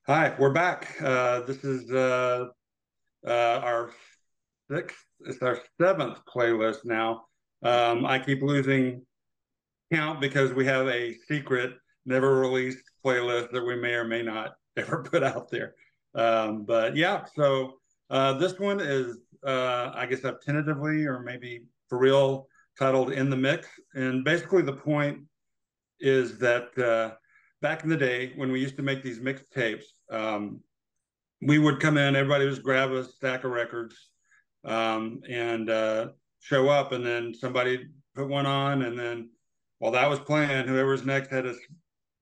Hi, we're back. This is our sixth, it's our seventh playlist now. I keep losing count because we have a secret, never released playlist that we may or may not ever put out there. But yeah, so this one is, I guess I've tentatively or maybe for real titled In the Mix. And basically, the point is that back in the day when we used to make these mixtapes, we would come in, everybody would just grab a stack of records and show up, and then somebody put one on, and then while that was playing, whoever's next had to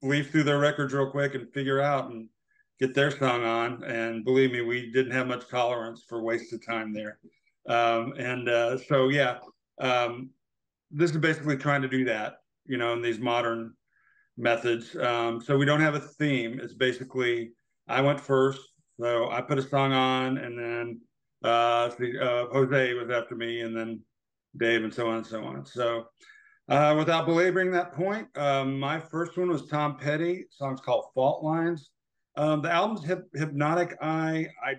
leaf through their records real quick and figure out and get their song on. And believe me, we didn't have much tolerance for wasted time there. So, yeah, this is basically trying to do that, in these modern methods. So we don't have a theme. It's basically I went first, so I put a song on, and then Jose was after me, and then Dave, and so on and so on. So without belaboring that point, my first one was Tom Petty. The song's called Fault Lines. The album's Hypnotic Eye. I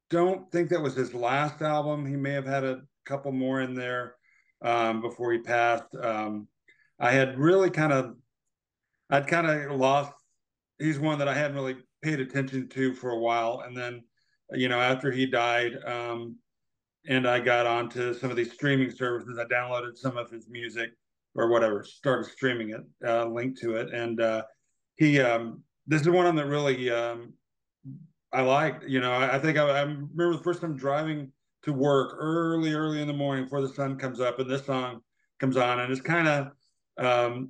don't think that was his last album. He may have had a couple more in there before he passed. I had really I'd kind of lost. He's one that I hadn't really paid attention to for a while, and then, after he died, and I got onto some of these streaming services, I downloaded some of his music or whatever, started streaming it, linked to it, and he. This is one of them that really I liked. I think I remember the first time driving to work early in the morning before the sun comes up, and this song comes on, and it's kind of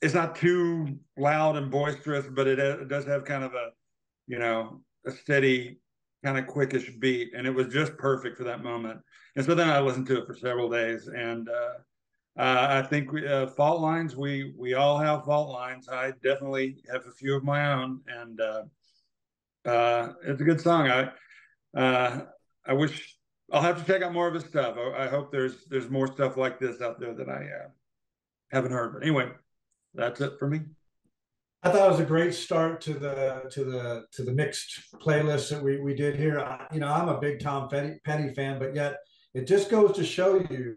it's not too loud and boisterous, but it does have kind of a steady, kind of quickish beat, and it was just perfect for that moment. And so then I listened to it for several days, and I think fault lines. We all have fault lines. I definitely have a few of my own, and it's a good song. I wish I'll have to check out more of his stuff. I hope there's more stuff like this out there that I haven't heard. But anyway, that's it for me. I thought it was a great start to the mixed playlist that we did here. I'm a big Tom Petty fan, but yet it just goes to show you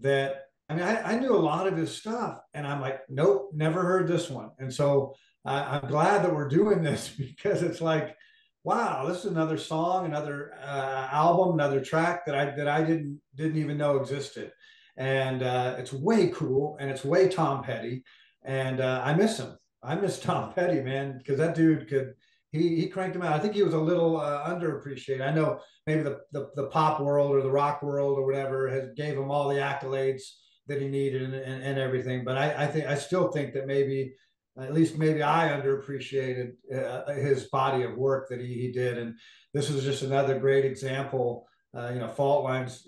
that I knew a lot of his stuff, and I'm like, nope, never heard this one. And so I'm glad that we're doing this because it's like, wow, this is another song, another album, another track that I didn't even know existed, and it's way cool, and it's way Tom Petty, and I miss him. I miss Tom Petty, man, because that dude could. He cranked him out. I think he was a little underappreciated. I know maybe the pop world or the rock world or whatever has gave him all the accolades that he needed and everything. But I still think that maybe at least maybe I underappreciated his body of work that he did. And this is just another great example. Fault Lines.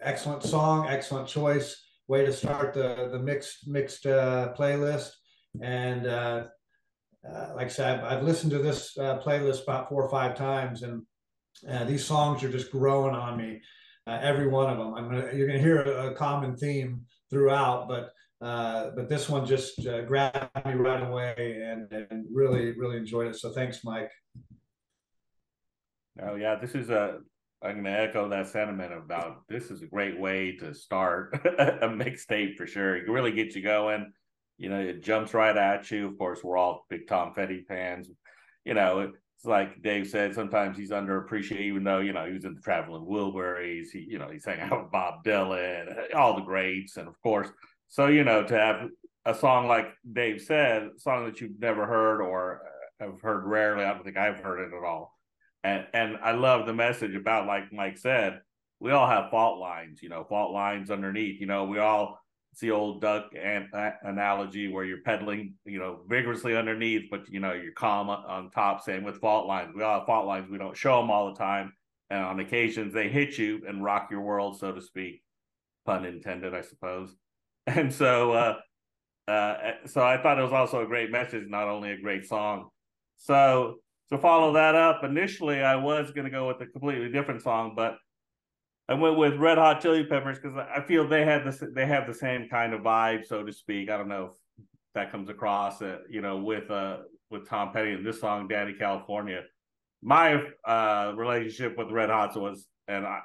Excellent song, excellent choice. Way to start the mixed playlist. And like I said, I've listened to this playlist about 4 or 5 times, and these songs are just growing on me. Every one of them. You're gonna hear a common theme throughout, but this one just grabbed me right away, and really enjoyed it. So thanks, Mike. Oh yeah, this is a. I'm going to echo that sentiment about this is a great way to start a mixtape for sure. It really gets you going. It jumps right at you. Of course, we're all big Tom Petty fans. It's like Dave said, sometimes he's underappreciated, even though, he was in the Traveling Wilburys. He sang out with Bob Dylan, all the greats. And of course, so, to have a song like Dave said, a song that you've never heard or have heard rarely, I don't think I've heard it at all. And I love the message about, like Mike said, we all have fault lines, fault lines underneath. We all, it's the old duck analogy where you're pedaling, vigorously underneath, but, you're calm on top. Same with fault lines. We all have fault lines. We don't show them all the time. And on occasions, they hit you and rock your world, so to speak. Pun intended, I suppose. And so I thought it was also a great message, not only a great song. So to follow that up, initially I was going to go with a completely different song, but I went with Red Hot Chili Peppers because I feel they have the same kind of vibe, so to speak. I don't know if that comes across, with with Tom Petty and this song, Danny California. My relationship with Red Hots was, and I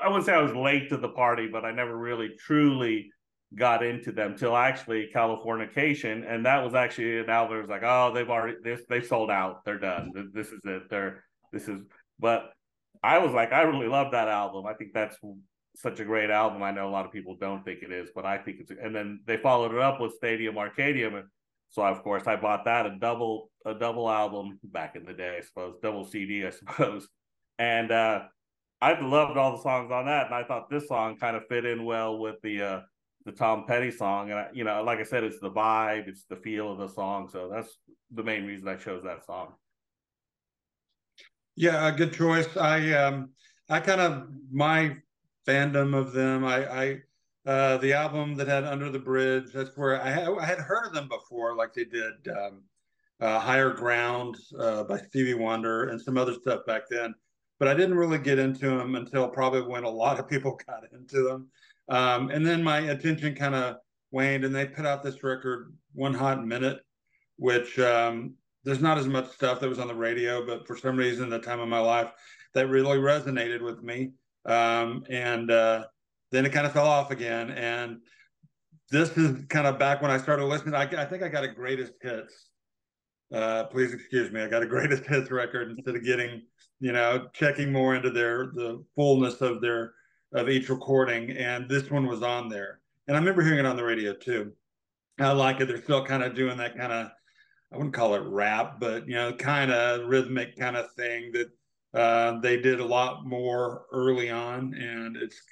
wouldn't say I was late to the party, but I never really truly got into them till actually Californication, and that was actually an album that was like, oh, they've sold out, they're done, this is it, but I was like, I really love that album. I think that's such a great album. I know a lot of people don't think it is, but I think it's, and then they followed it up with Stadium Arcadium, and so of course I bought that, a double album back in the day, I suppose, double CD, I suppose, and I loved all the songs on that, and I thought this song kind of fit in well with the Tom Petty song. And you know, like I said, it's the vibe, it's the feel of the song, so that's the main reason I chose that song. Yeah, a good choice. I kind of, my fandom of them, the album that had Under the Bridge, that's where I had heard of them before, like they did Higher Ground by Stevie Wonder and some other stuff back then, but I didn't really get into them until probably when a lot of people got into them. And then my attention kind of waned, and they put out this record, One Hot Minute, which there's not as much stuff that was on the radio, but for some reason, the time of my life, that really resonated with me. And then it kind of fell off again. And this is kind of back when I started listening. I think I got a greatest hits. Please excuse me. I got a greatest hits record instead of getting, checking more into the fullness of each recording. And this one was on there. And I remember hearing it on the radio too. I like it. They're still kind of doing that kind of, I wouldn't call it rap, but kind of rhythmic kind of thing that they did a lot more early on, and it's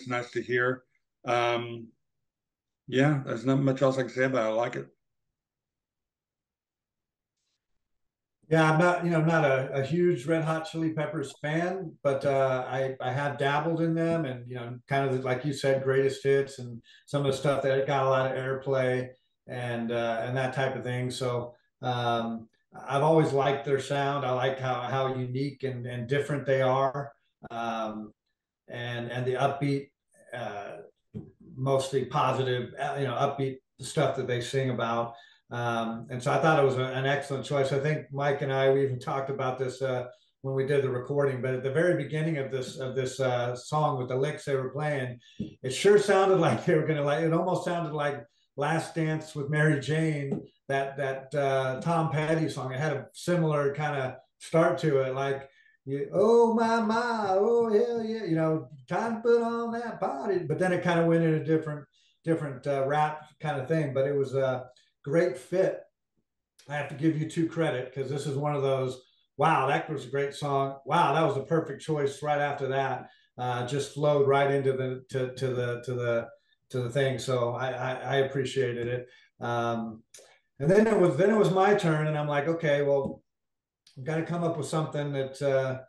nice to hear. Yeah, there's not much else I can say about it. I like it. Yeah, I'm not a huge Red Hot Chili Peppers fan, but I have dabbled in them, and kind of like you said, greatest hits and some of the stuff that got a lot of airplay and that type of thing. So I've always liked their sound. I like how unique and different they are, and the upbeat, mostly positive, upbeat stuff that they sing about. And so I thought it was an excellent choice. I think Mike and we even talked about this when we did the recording. But at the very beginning of this song, with the licks they were playing, it sure sounded like they were going to, it almost sounded like Last Dance with Mary Jane, that Tom Petty song. It had a similar kind of start to it, like, oh my, oh hell yeah, time to put on that body. But then it kind of went in a different rap kind of thing. But it was a great fit. I have to give you two credit, because this is one of those, wow, that was a great song. Wow, that was a perfect choice. Right after that, just flowed right into the thing. So I appreciated it. And then it was my turn, and I'm like, okay, well, I've got to come up with something that,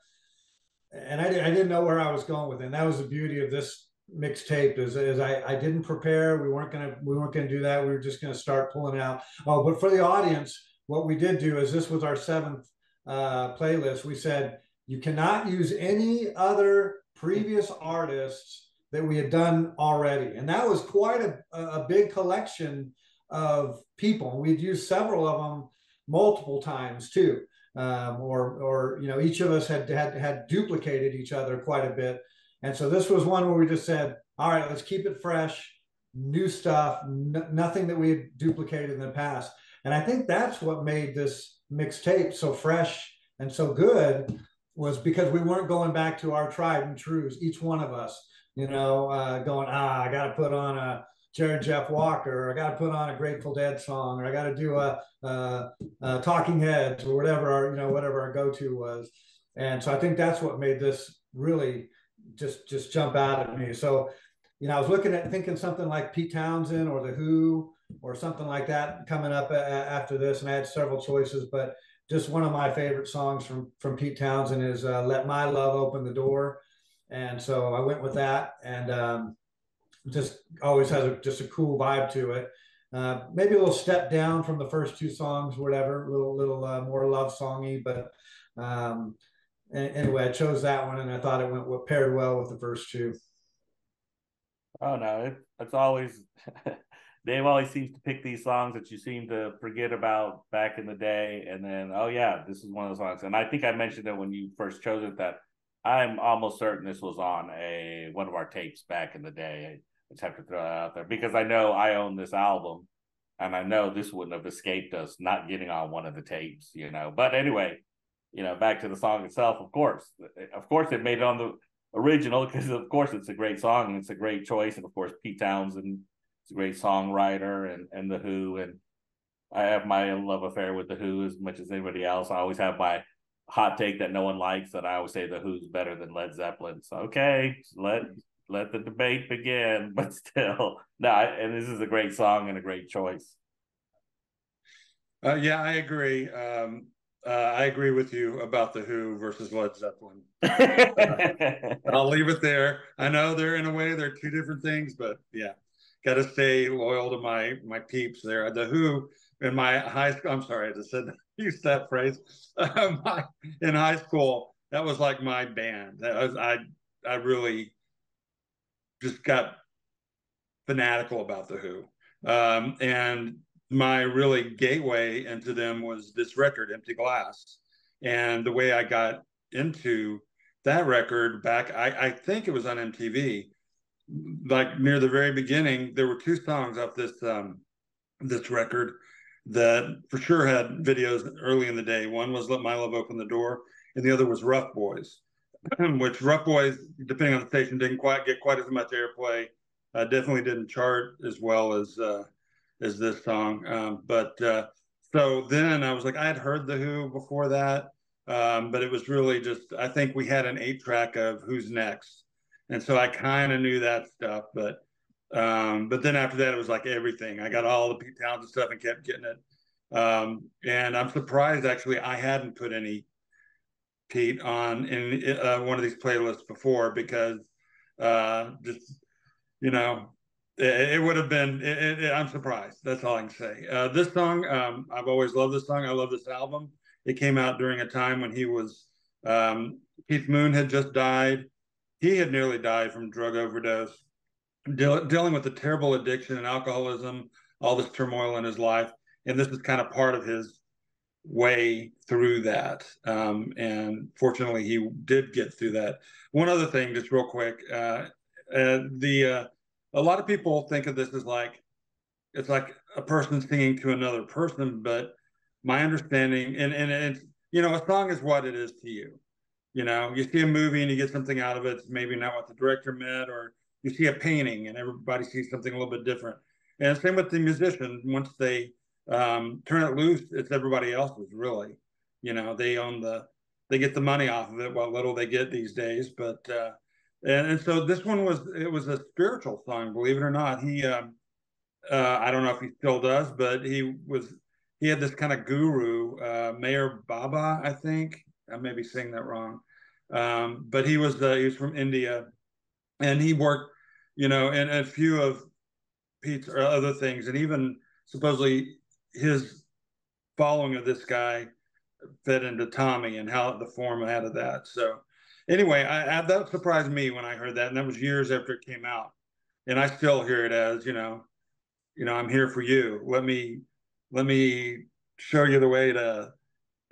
and I didn't know where I was going with it. And that was the beauty of this mixtape, is I didn't prepare. We weren't gonna do that. We were just gonna start pulling out. Oh, but for the audience, what we did do is, this was our 7th playlist. We said you cannot use any other previous artists that we had done already, and that was quite a big collection of people. We'd used several of them multiple times too, or each of us had duplicated each other quite a bit. And so this was one where we just said, all right, let's keep it fresh, new stuff, nothing that we had duplicated in the past. And I think that's what made this mixtape so fresh and so good, was because we weren't going back to our tried and trues, each one of us, going, I got to put on a Jared Jeff Walker, or I got to put on a Grateful Dead song, or I got to do a Talking Heads, or whatever our go-to was. And so I think that's what made this really just jump out at me. So, I was thinking something like Pete Townsend or The Who or something like that coming up after this, and I had several choices, but just one of my favorite songs from Pete Townsend is Let My Love Open the Door. And so I went with that, and just always has just a cool vibe to it. Maybe a little step down from the first two songs, whatever, a little more love songy, but anyway, I chose that one, and I thought it paired well with the first two. Oh no, it's always Dave always seems to pick these songs that you seem to forget about back in the day, and then oh yeah, this is one of the songs. And I think I mentioned it when you first chose it that I'm almost certain this was on one of our tapes back in the day. I just have to throw that out there because I know I own this album, and I know this wouldn't have escaped us not getting on one of the tapes, you know. But anyway, you know, back to the song itself. Of course, it made it on the original because of course it's a great song and it's a great choice, and of course Pete Townsend is a great songwriter, and the Who, and I have my love affair with the Who as much as anybody else. I always have my hot take that no one likes, that I always say the Who's better than Led Zeppelin. So okay, let the debate begin, but still, no. And this is a great song and a great choice. Yeah, I agree. I agree with you about the Who versus Led Zeppelin. I'll leave it there. I know they're in a way they're two different things, but yeah, got to stay loyal to my peeps there. The Who in my high school. I'm sorry, I just said use that phrase. In high school, that was like my band. I really just got fanatical about the Who, and my really gateway into them was this record, Empty Glass. And the way I got into that record back, I think it was on MTV, like near the very beginning, there were two songs off this record that for sure had videos early in the day. One was Let My Love Open the Door, and the other was Rough Boys, which Rough Boys, depending on the station, didn't quite get quite as much airplay. Definitely didn't chart as well as this song. So then I was like, I had heard the Who before that, but it was really just, I think we had an 8-track of Who's Next, and so I kind of knew that stuff. But then after that, it was like everything. I got all the Pete Townsend stuff and kept getting it. And I'm surprised actually I hadn't put any Pete on in one of these playlists before, because just, you know, it would have been, I'm surprised. That's all I can say. This song, I've always loved this song. I love this album. It came out during a time when Keith Moon had just died. He had nearly died from drug overdose, dealing with a terrible addiction and alcoholism, all this turmoil in his life. And this is kind of part of his way through that. And fortunately, he did get through that. One other thing, just real quick, a lot of people think of this as like, it's like a person singing to another person, but my understanding, and it's, you know, a song is what it is to you. You know, you see a movie and you get something out of it, it's maybe not what the director meant, or you see a painting and everybody sees something a little bit different. And same with the musician. Once they turn it loose, it's everybody else's, really. You know, they get the money off of it, what little they get these days. But and so this one was a spiritual song, believe it or not. I don't know if he still does, but he had this kind of guru, Mayor Baba, I think. I may be saying that wrong, but he was from India, and he worked, you know, in a few of Pete's or other things, and even supposedly his following of this guy fed into Tommy and how the format of that. So anyway, that surprised me when I heard that, and that was years after it came out, and I still hear it as, you know, I'm here for you. Let me show you the way to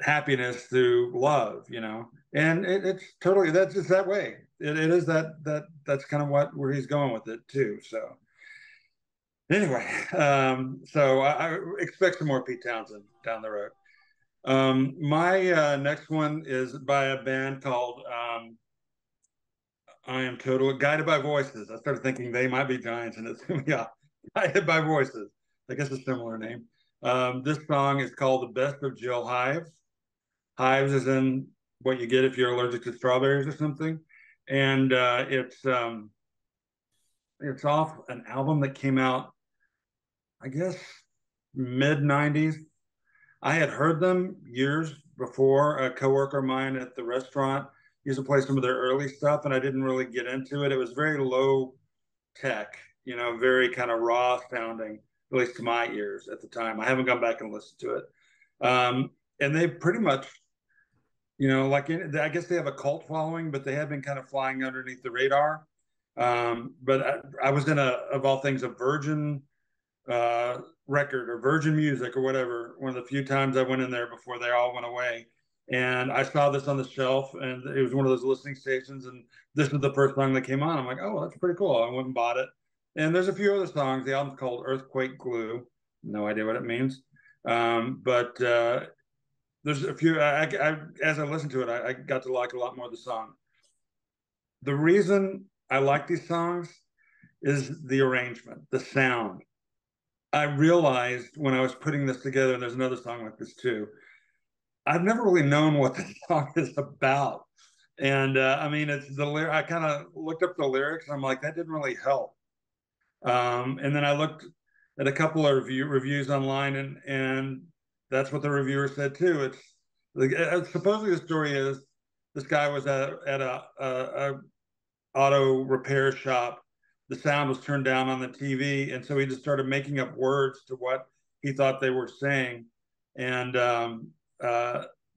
happiness through love, you know. And it's totally, that's just that way. It is that's kind of where he's going with it too. So anyway, so I expect some more Pete Townsend down the road. My next one is by a band called I Am Totally Guided by Voices. I started thinking they might be Giants, and it's yeah, Guided by Voices. I guess a similar name. This song is called "The Best of Jill Hives." Hives is in what you get if you're allergic to strawberries or something, and it's off an album that came out, I guess, mid '90s. I had heard them years before. A coworker of mine at the restaurant used to play some of their early stuff, and I didn't really get into it. It was very low tech, you know, very kind of raw sounding, at least to my ears at the time. I haven't gone back and listened to it. And they pretty much, you know, like I guess they have a cult following, but they have been kind of flying underneath the radar. But I was in of all things, a Virgin record or Virgin Music or whatever. One of the few times I went in there before they all went away. And I saw this on the shelf, and it was one of those listening stations. And this was the first song that came on. I'm like, oh, that's pretty cool. I went and bought it. And there's a few other songs. The album's called Earthquake Glue. No idea what it means. But there's a few. As I listened to it, I got to like a lot more of the song. The reason I like these songs is the arrangement, the sound. I realized when I was putting this together, and there's another song like this too, I've never really known what the song is about. And I mean, it's the lyric. I kind of looked up the lyrics, and I'm like, that didn't really help. And then I looked at a couple of reviews online, and that's what the reviewer said too. It's supposedly the story is this guy was at a auto repair shop. The sound was turned down on the TV, and so he just started making up words to what he thought they were saying, and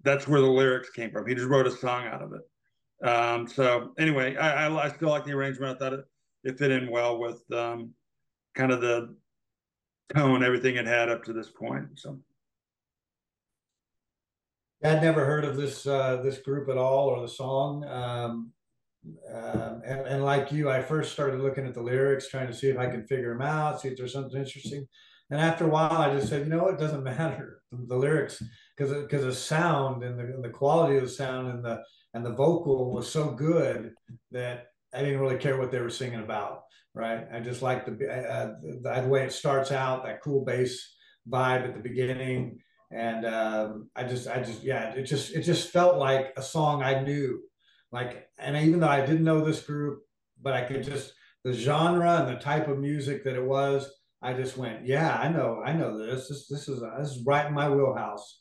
that's where the lyrics came from. He just wrote a song out of it. So anyway, I still like the arrangement. I thought it fit in well with kind of the tone everything it had up to this point. So I'd never heard of this group at all or the song. And like you, I first started looking at the lyrics, trying to see if I can figure them out, see if there's something interesting. And after a while, I just said, you know what, it doesn't matter the lyrics because the sound and the quality of the sound and the vocal was so good that I didn't really care what they were singing about. Right, I just like the way it starts out, that cool bass vibe at the beginning, and I just yeah, it just felt like a song I knew, like, and even though I didn't know this group, but I could just the genre and the type of music that it was, I just went, yeah, I know this is right in my wheelhouse.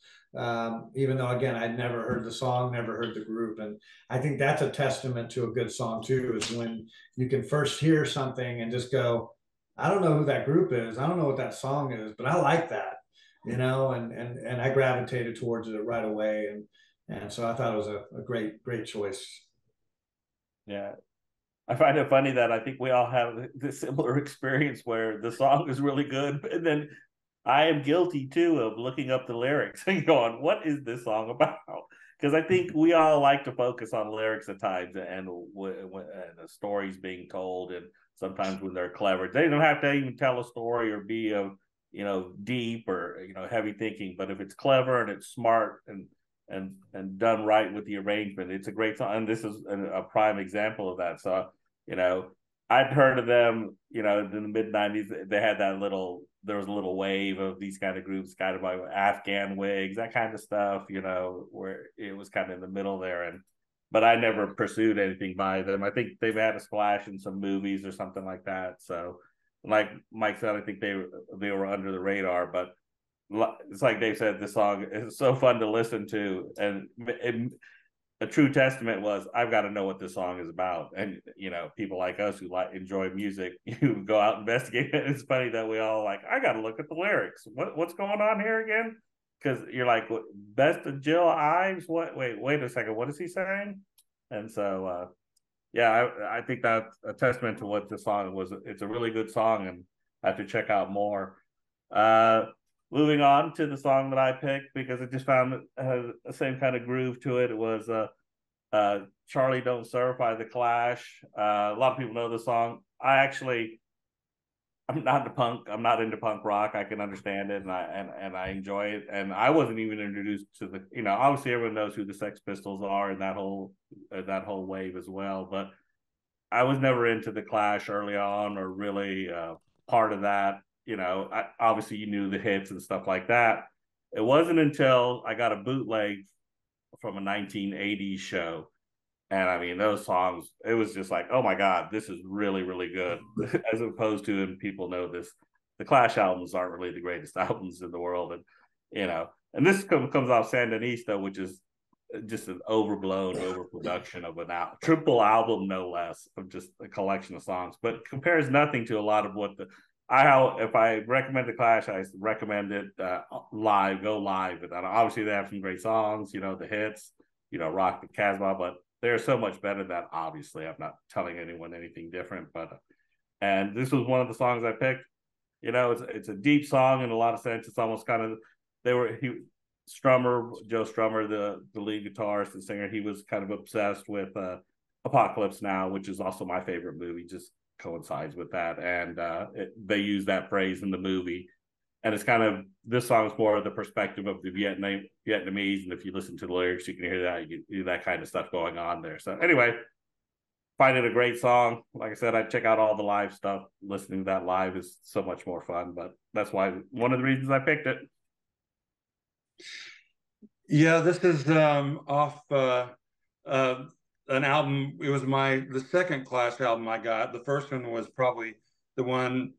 Even though again I'd never heard the song, never heard the group, and I think that's a testament to a good song too, is when you can first hear something and just go, I don't know who that group is, I don't know what that song is, but I like that, you know, and I gravitated towards it right away, and so I thought it was a great choice. Yeah, I find it funny that I think we all have this similar experience where the song is really good, and then I am guilty too of looking up the lyrics and going, "What is this song about?" Because I think we all like to focus on lyrics at times and the stories being told, and sometimes when they're clever, they don't have to even tell a story or be deep or heavy thinking. But if it's clever and it's smart and done right with the arrangement, it's a great song. And this is a prime example of that. So I'd heard of them, in the mid-90s. They had there was a little wave of these kind of groups, kind of like Afghan Wigs, that kind of stuff, where it was kind of in the middle there. But I never pursued anything by them. I think they've had a splash in some movies or something like that. So, like Mike said, I think they were under the radar. But it's like Dave said, the song is so fun to listen to, and a true testament was I've got to know what this song is about. And people like us who enjoy music, you go out and investigate it. It's funny that we all I got to look at the lyrics. What's going on here again? Because you're like, what, best of Jill Ives? What? Wait a second. What is he saying? And so yeah, I think that's a testament to what the song was. It's a really good song, and I have to check out more. Moving on to the song that I picked because it just found the same kind of groove to it. It was Charlie Don't Surf by The Clash. A lot of people know the song. I'm not into punk. I'm not into punk rock. I can understand it, and I enjoy it. And I wasn't even introduced to obviously everyone knows who the Sex Pistols are and that whole wave as well. But I was never into The Clash early on, or really part of that. Obviously you knew the hits and stuff like that. It wasn't until I got a bootleg from a 1980s show, and I mean those songs, it was just like, oh my god, this is really, really good. As opposed to, and people know this, the Clash albums aren't really the greatest albums in the world, and this comes off Sandinista, which is just an overproduction of a triple album, no less, of just a collection of songs, but compares nothing to a lot of what if I recommend The Clash, I recommend it live, go live. And obviously they have some great songs, the hits, Rock the Casbah, but they're so much better than that. Obviously, I'm not telling anyone anything different, and this was one of the songs I picked. You know, it's a deep song in a lot of sense. It's almost kind of Joe Strummer, the lead guitarist and singer, he was kind of obsessed with Apocalypse Now, which is also my favorite movie, just coincides with that. And they use that phrase in the movie. And it's kind of, this song is more of the perspective of the Vietnamese. And if you listen to the lyrics, you can hear that, you can do that kind of stuff going on there. So anyway, find it a great song. Like I said, I check out all the live stuff. Listening to that live is so much more fun, but that's why one of the reasons I picked it. Yeah, this is off an album. It was the second Clash album I got. The first one was probably the one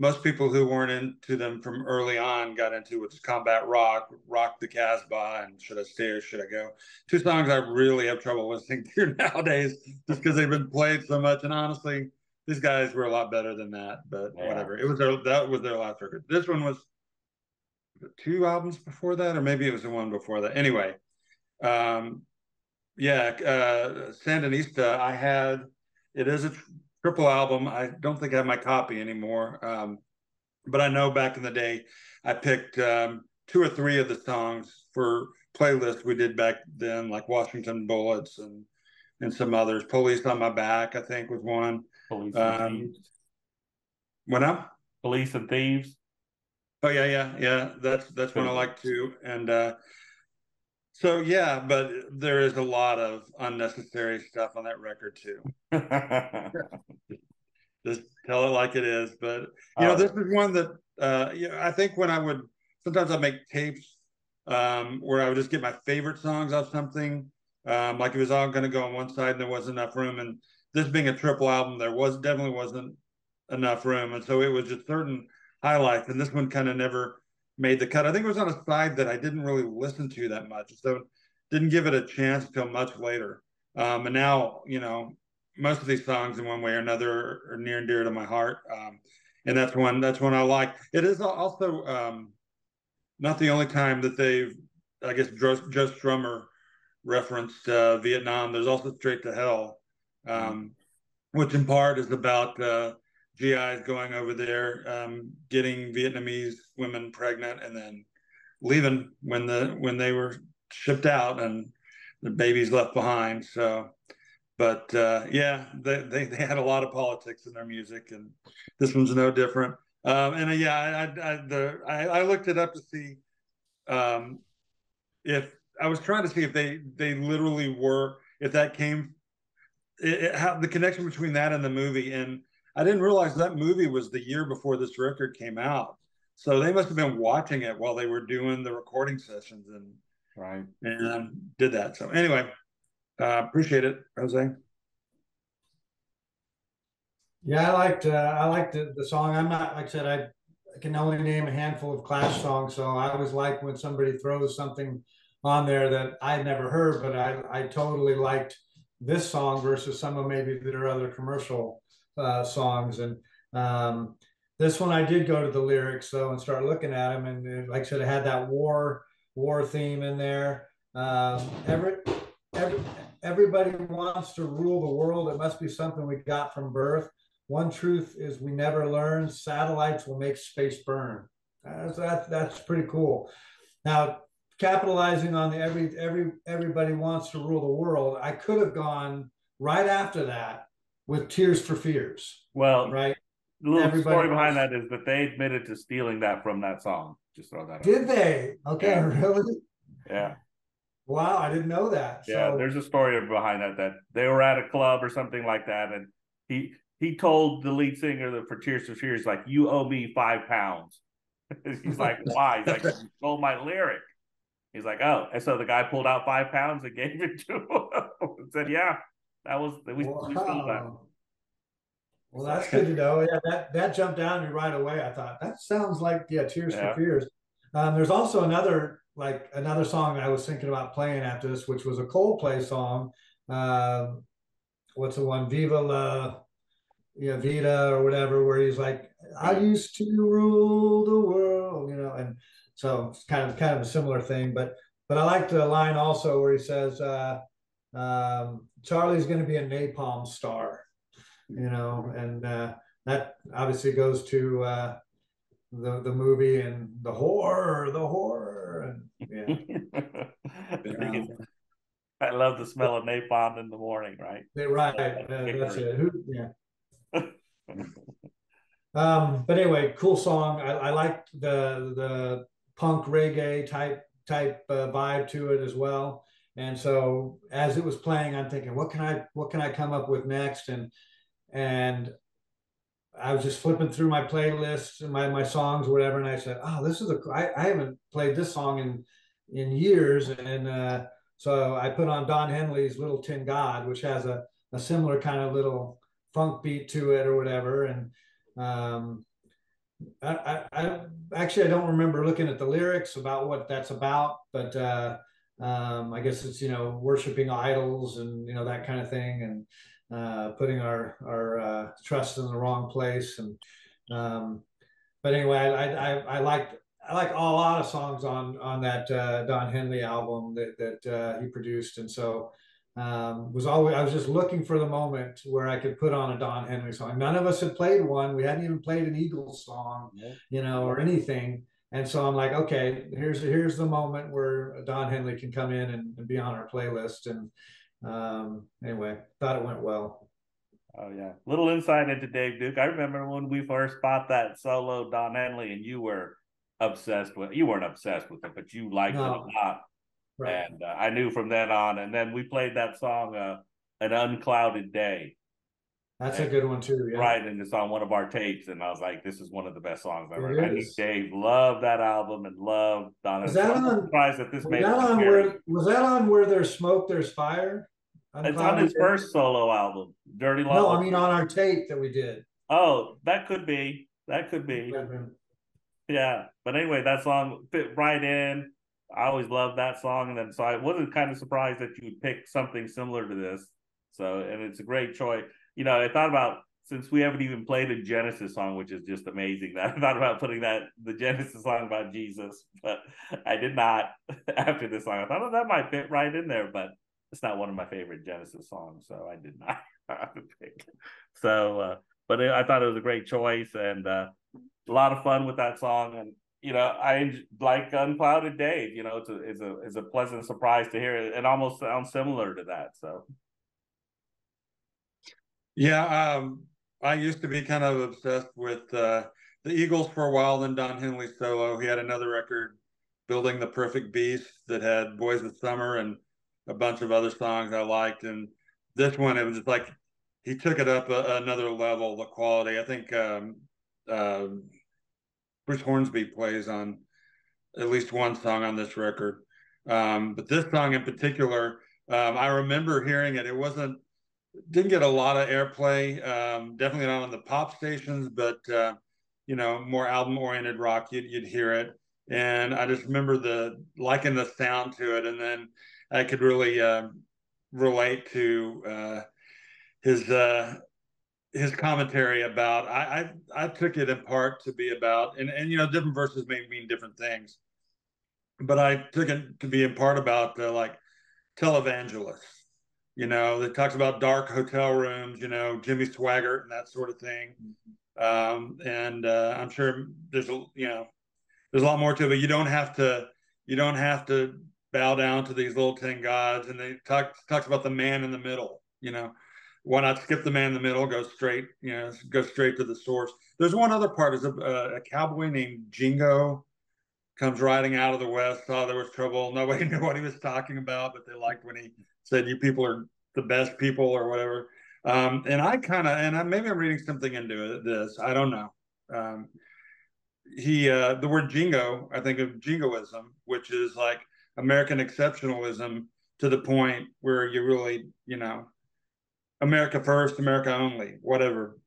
most people who weren't into them from early on got into, which is Combat Rock, Rock the Casbah, and Should I Stay or Should I Go? Two songs I really have trouble listening to nowadays just because they've been played so much. And honestly, these guys were a lot better than that, but whatever. That was their last record. This one was 2 albums before that, or maybe it was the one before that. Anyway, Sandinista, it is a triple album. I don't think I have my copy anymore, but I know back in the day I picked 2 or 3 of the songs for playlists we did back then, like Washington Bullets and some others. Police on My Back, I think, was one. Police and Thieves. What up? Police and Thieves. Oh yeah. That's one I like too. And so yeah, but there is a lot of unnecessary stuff on that record too. Just tell it like it is. But this is one that I think when sometimes I make tapes where I would just get my favorite songs off something. Like it was all going to go on one side and there wasn't enough room. And this being a triple album, there definitely wasn't enough room. And so it was just certain highlights. And this one kind of never made the cut. I think it was on a side that I didn't really listen to that much. So didn't give it a chance until much later. And now, most of these songs in one way or another are near and dear to my heart. And that's one I like. It is also not the only time that they've, I guess, Joe Strummer referenced Vietnam. There's also Straight to Hell, which in part is about GIs going over there, getting Vietnamese women pregnant and then leaving when they were shipped out and the babies left behind. So, but they had a lot of politics in their music, and this one's no different. I looked it up to see if I was trying to see if they literally were, if that came, how the connection between that and the movie. And I didn't realize that movie was the year before this record came out. So they must have been watching it while they were doing the recording sessions and did that. So anyway, appreciate it, Jose. Yeah, I liked the song. I'm not, like I said, I can only name a handful of Clash songs. So I always like when somebody throws something on there that I'd never heard, but I totally liked this song versus some of maybe their other commercial songs. And this one I did go to the lyrics though and start looking at them, and like I said, it had that war theme in there. Everybody wants to rule the world. It must be something we got from birth. One truth is we never learn. Satellites will make space burn. That's pretty cool. Now, capitalizing on the everybody wants to rule the world, I could have gone right after that with Tears for Fears. Well, right. The little story behind that is that they admitted to stealing that from that song. Just throw that out. Did they? Okay, yeah. Really? Yeah. Wow, I didn't know that. Yeah, there's a story behind that they were at a club or something like that, and he told the lead singer for Tears for Fears, like, "You owe me £5." He's like, "Why?" He's like, "You stole my lyric." He's like, "Oh," and so the guy pulled out £5 and gave it to him and said, "Yeah, we stole that." Well, that's good to know. Yeah, that jumped out at me right away. I thought that sounds like Tears for Fears. There's also another song that I was thinking about playing after this, which was a Coldplay song. What's the one? Viva la Vida or whatever, where he's like, "I used to rule the world," and so it's kind of a similar thing. But I like the line also where he says, "Charlie's going to be a napalm star," and that obviously goes to the movie and the horror, and yeah. I love the smell of napalm in the morning, right? Right, that's it. Who, yeah. But anyway, cool song. I liked the punk reggae type vibe to it as well. And so as it was playing, I'm thinking, what can I come up with next? And I was just flipping through my playlists and my songs, or whatever, and I said, "Oh, this is I haven't played this song in years." And so I put on Don Henley's "Little Tin God," which has a similar kind of little funk beat to it, or whatever. And um, I actually I don't remember looking at the lyrics about what that's about, but I guess it's worshiping idols and that kind of thing, and putting our trust in the wrong place. And but anyway, I like a lot of songs on that Don Henley album that he produced, and so I was just looking for the moment where I could put on a Don Henley song. None of us had played one. We hadn't even played an Eagles song, or anything. And so I'm like, okay, here's the moment where Don Henley can come in and be on our playlist. And anyway, thought it went well. Oh yeah, little insight into Dave Duke. I remember when we first bought that solo Don Henley, and you were obsessed with. You weren't obsessed with it, but you liked it a lot. Right. And I knew from then on. And then we played that song, "An Unclouded Day." That's a good one too. Yeah. Right, and it's on one of our tapes, and I was like, "This is one of the best songs ever." I knew Dave loved that album and loved Don. Was that on? Surprised that this made that on where? Was that on Where There's Smoke, There's Fire? It's on his first solo album, Dirty Love. No, I mean on our tape that we did. Oh, that could be. That could be. Yeah, but anyway, that song fit right in. I always loved that song, and then so I wasn't kind of surprised that you picked something similar to this. So, and it's a great choice. I thought about, since we haven't even played a Genesis song, which is just amazing, that I thought about putting the Genesis song about Jesus, but I did not. After this song, I thought, oh, that might fit right in there, but it's not one of my favorite Genesis songs, so I did not pick. So, but I thought it was a great choice, and a lot of fun with that song. And I like Unclouded Day. It's a pleasant surprise to hear it. It almost sounds similar to that. So, yeah, I used to be kind of obsessed with the Eagles for a while. Then Don Henley solo. He had another record, Building the Perfect Beast, that had Boys of Summer and a bunch of other songs I liked. And this one, it was just like he took it up another level, the quality. I think Bruce Hornsby plays on at least one song on this record. But this song in particular, I remember hearing it. Didn't get a lot of airplay, definitely not on the pop stations, but more album-oriented rock, you'd hear it. And I just remember liking the sound to it. And then I could really relate to his commentary about. I took it in part to be about, and different verses may mean different things, but I took it to be in part about like televangelists. That talks about dark hotel rooms, Jimmy Swaggart and that sort of thing. And I'm sure there's a lot more to it, but you don't have to bow down to these little tin gods. And they talks about the man in the middle. Why not skip the man in the middle, go straight to the source. There's one other part, is a cowboy named Jingo comes riding out of the West, saw there was trouble. Nobody knew what he was talking about, but they liked when he said, "You people are the best people," or whatever. And maybe I'm reading something into this. I don't know. The word jingo, I think of jingoism, which is like American exceptionalism to the point where you really, America first, America only, whatever.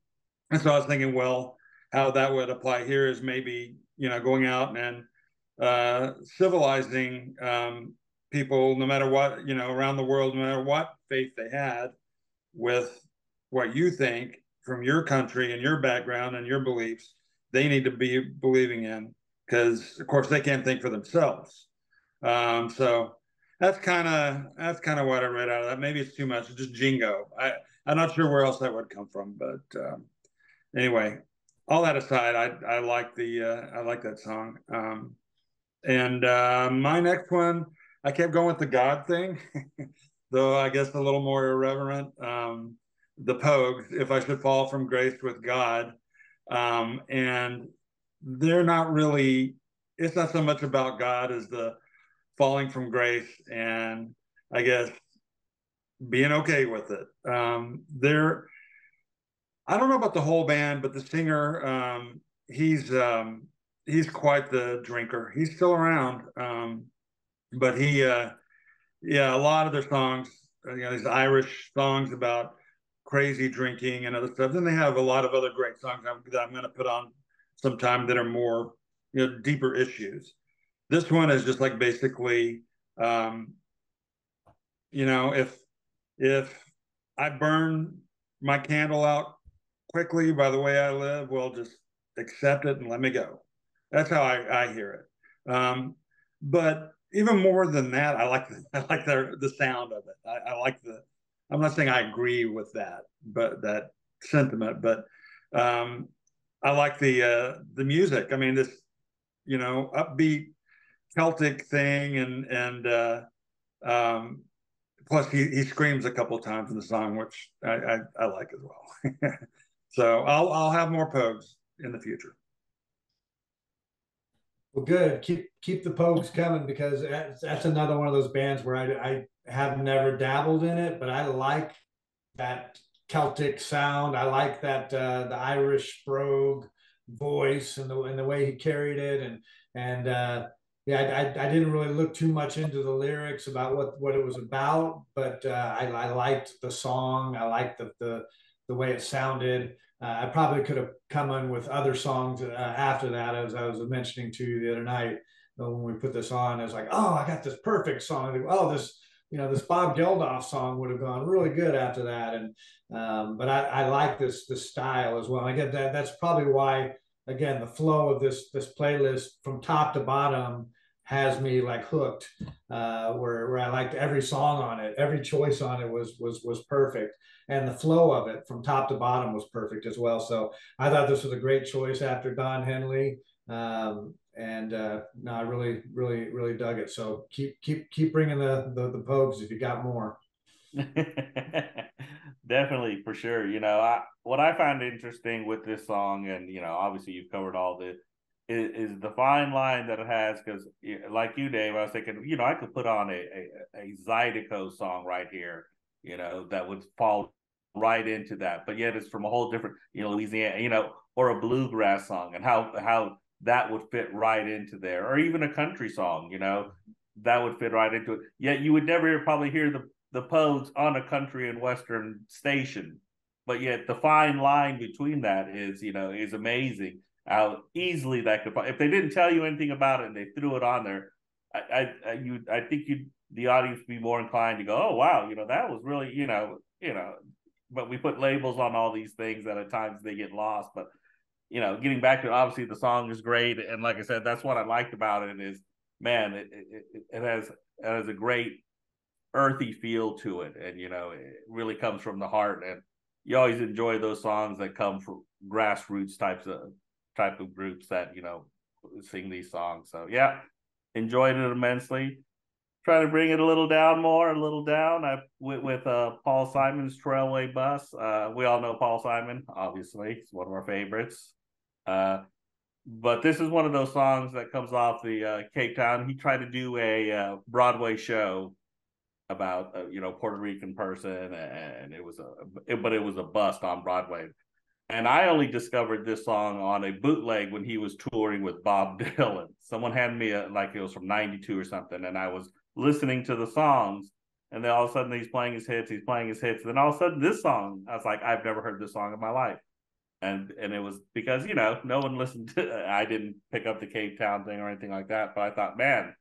And so I was thinking, well, how that would apply here is maybe, going out and civilizing people, no matter what, around the world, no matter what faith they had, with what you think from your country and your background and your beliefs, they need to be believing in, because of course they can't think for themselves. So that's kind of what I read out of that. Maybe it's too much. It's just jingo. I'm not sure where else that would come from, but anyway, all that aside, I like the I like that song. And my next one, I kept going with the God thing, though I guess a little more irreverent. The Pogues, If I Should Fall from Grace with God. And they're not really, it's not so much about God as the falling from grace and I guess being okay with it. I don't know about the whole band, but the singer, he's quite the drinker. He's still around, but yeah, a lot of their songs, these Irish songs about crazy drinking and other stuff. Then they have a lot of other great songs that I'm going to put on sometime that are more, deeper issues. This one is just like basically, um, if I burn my candle out quickly by the way I live, well, just accept it and let me go. That's how I hear it. But even more than that, I like the sound of it. I like the. I'm not saying I agree with that, but that sentiment. But I like the music. I mean, this upbeat Celtic thing, and um, plus he screams a couple of times in the song, which I like as well. So I'll have more Pogues in the future. Well, good. Keep the Pogues coming, because that's another one of those bands where I have never dabbled in it, but I like that Celtic sound. I like that the Irish brogue voice and the way he carried it, and yeah, I didn't really look too much into the lyrics about what it was about, but I liked the song. I liked the way it sounded. I probably could have come in with other songs after that, as I was mentioning to you the other night when we put this on. I was like, oh, I got this perfect song. Oh, this Bob Geldof song would have gone really good after that. And but I like this style as well. And I get that. That's probably why, again, the flow of this playlist from top to bottom has me like hooked. Where I liked every song on it, every choice on it was perfect, and the flow of it from top to bottom was perfect as well. So I thought this was a great choice after Don Henley. And no, I really dug it. So keep bringing the Pogues if you got more. Definitely, for sure. What I find interesting with this song, and obviously you've covered all this, is the fine line that it has. Because, like you, Dave, I was thinking, I could put on a Zydeco song right here, that would fall right into that. But yet it's from a whole different, Louisiana, or a bluegrass song, and how that would fit right into there, or even a country song, that would fit right into it. Yet you would never probably hear the Pogues on a country and western station, but yet the fine line between that is amazing. How easily that could, if they didn't tell you anything about it and they threw it on there, I think the audience would be more inclined to go, oh wow, that was really, but we put labels on all these things that at times they get lost. But getting back to it, obviously the song is great, and like I said, that's what I liked about it is, man, it has a great earthy feel to it, and it really comes from the heart. And you always enjoy those songs that come from grassroots type of groups that sing these songs. So yeah, enjoyed it immensely. Try to bring it a little down. I went with Paul Simon's Trailway Bus. We all know Paul Simon, obviously. It's one of our favorites. But this is one of those songs that comes off the Cape Town. He tried to do a Broadway show about Puerto Rican person, and it was a bust on Broadway. And I only discovered this song on a bootleg when he was touring with Bob Dylan. Someone handed me it was from '92 or something, and I was listening to the songs, and then all of a sudden he's playing his hits, and then all of a sudden this song, I was like, I've never heard this song in my life. And it was because no one listened to, I didn't pick up the Cape Town thing or anything like that, but I thought, man,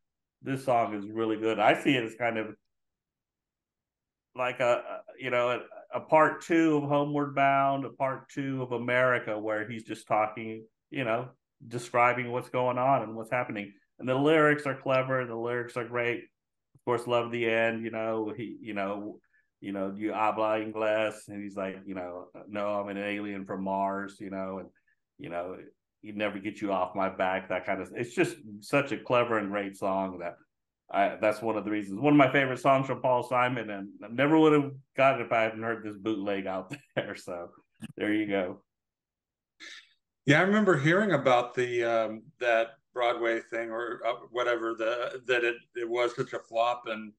this song is really good. I see it as kind of like a part two of Homeward Bound, a part two of America, where he's just talking, describing what's going on and what's happening. And the lyrics are clever, the lyrics are great. Of course, love the end, you habla inglés, and he's like, no, I'm an alien from Mars, and you know, you never get you off my back, that kind of. It's just such a clever and great song that that's one of the reasons. One of my favorite songs from Paul Simon, and I never would have got it if I hadn't heard this bootleg out there. So there you go. Yeah, I remember hearing about the that Broadway thing or whatever that it was such a flop, and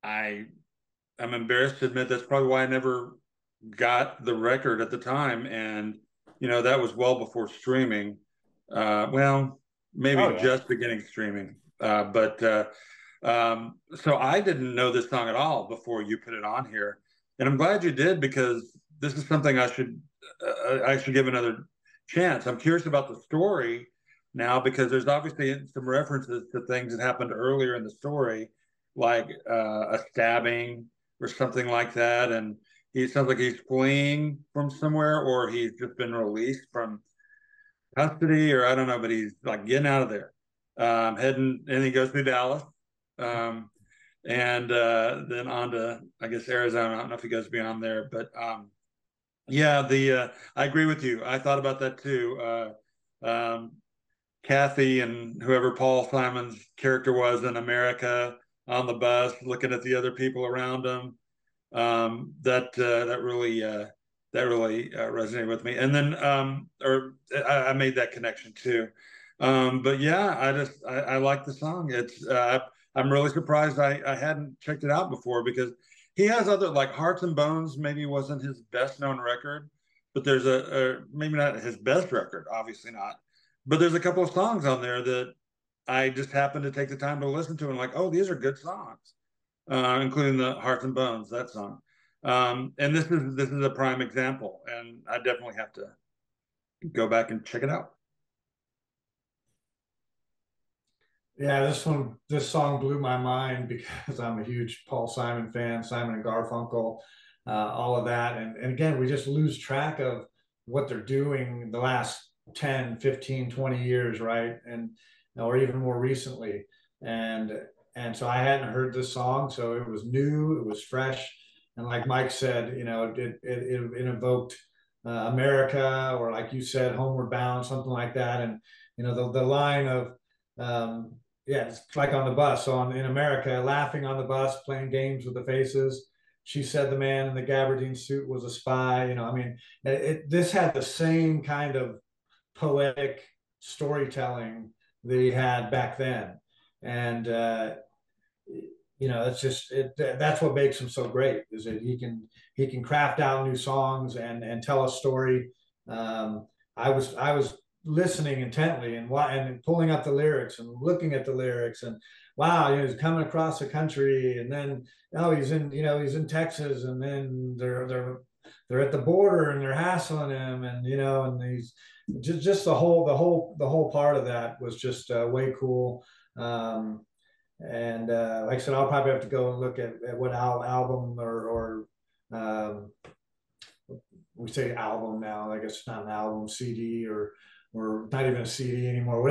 I'm embarrassed to admit that's probably why I never got the record at the time, and that was well before streaming. Well, maybe just beginning streaming, but so I didn't know this song at all before you put it on here, and I'm glad you did because this is something I should give another chance. I'm curious about the story now because there's obviously some references to things that happened earlier in the story, like a stabbing or something like that, and he sounds like he's fleeing from somewhere or he's just been released from custody or I don't know, but he's like getting out of there, heading, and he goes to Dallas, and then on to I guess Arizona. I don't know if he goes beyond there, but yeah, I agree with you. I thought about that too. Kathy and whoever Paul Simon's character was in America on the bus, looking at the other people around him. That really resonated with me. And then I made that connection too. But yeah, I like the song. I'm really surprised I hadn't checked it out before because he has other, like Hearts and Bones maybe wasn't his best known record, but there's maybe not his best record, obviously not. But there's a couple of songs on there that I just happened to take the time to listen to and like, oh, these are good songs, including the Hearts and Bones, that song. And this is a prime example, and I definitely have to go back and check it out. Yeah, this song blew my mind because I'm a huge Paul Simon fan, Simon and Garfunkel, all of that. And again, we just lose track of what they're doing the last 10, 15, 20 years, right? And or even more recently. And so I hadn't heard this song, so it was new, it was fresh. And like Mike said, it invoked America, or like you said, Homeward Bound, something like that. And the line of yeah, it's like on the bus. So in America, laughing on the bus, playing games with the faces. She said the man in the gabardine suit was a spy. I mean, this had the same kind of poetic storytelling that he had back then, and it's just that's what makes him so great, is that he can craft out new songs and tell a story. I was listening intently and pulling up the lyrics and looking at the lyrics, and wow, he's coming across the country, and then he's in Texas, and then they're at the border and they're hassling him, and and he's just the whole part of that was just way cool. And like I said, I'll probably have to go and look at what album or we say album now. I guess it's not an album, CD or not even a CD anymore.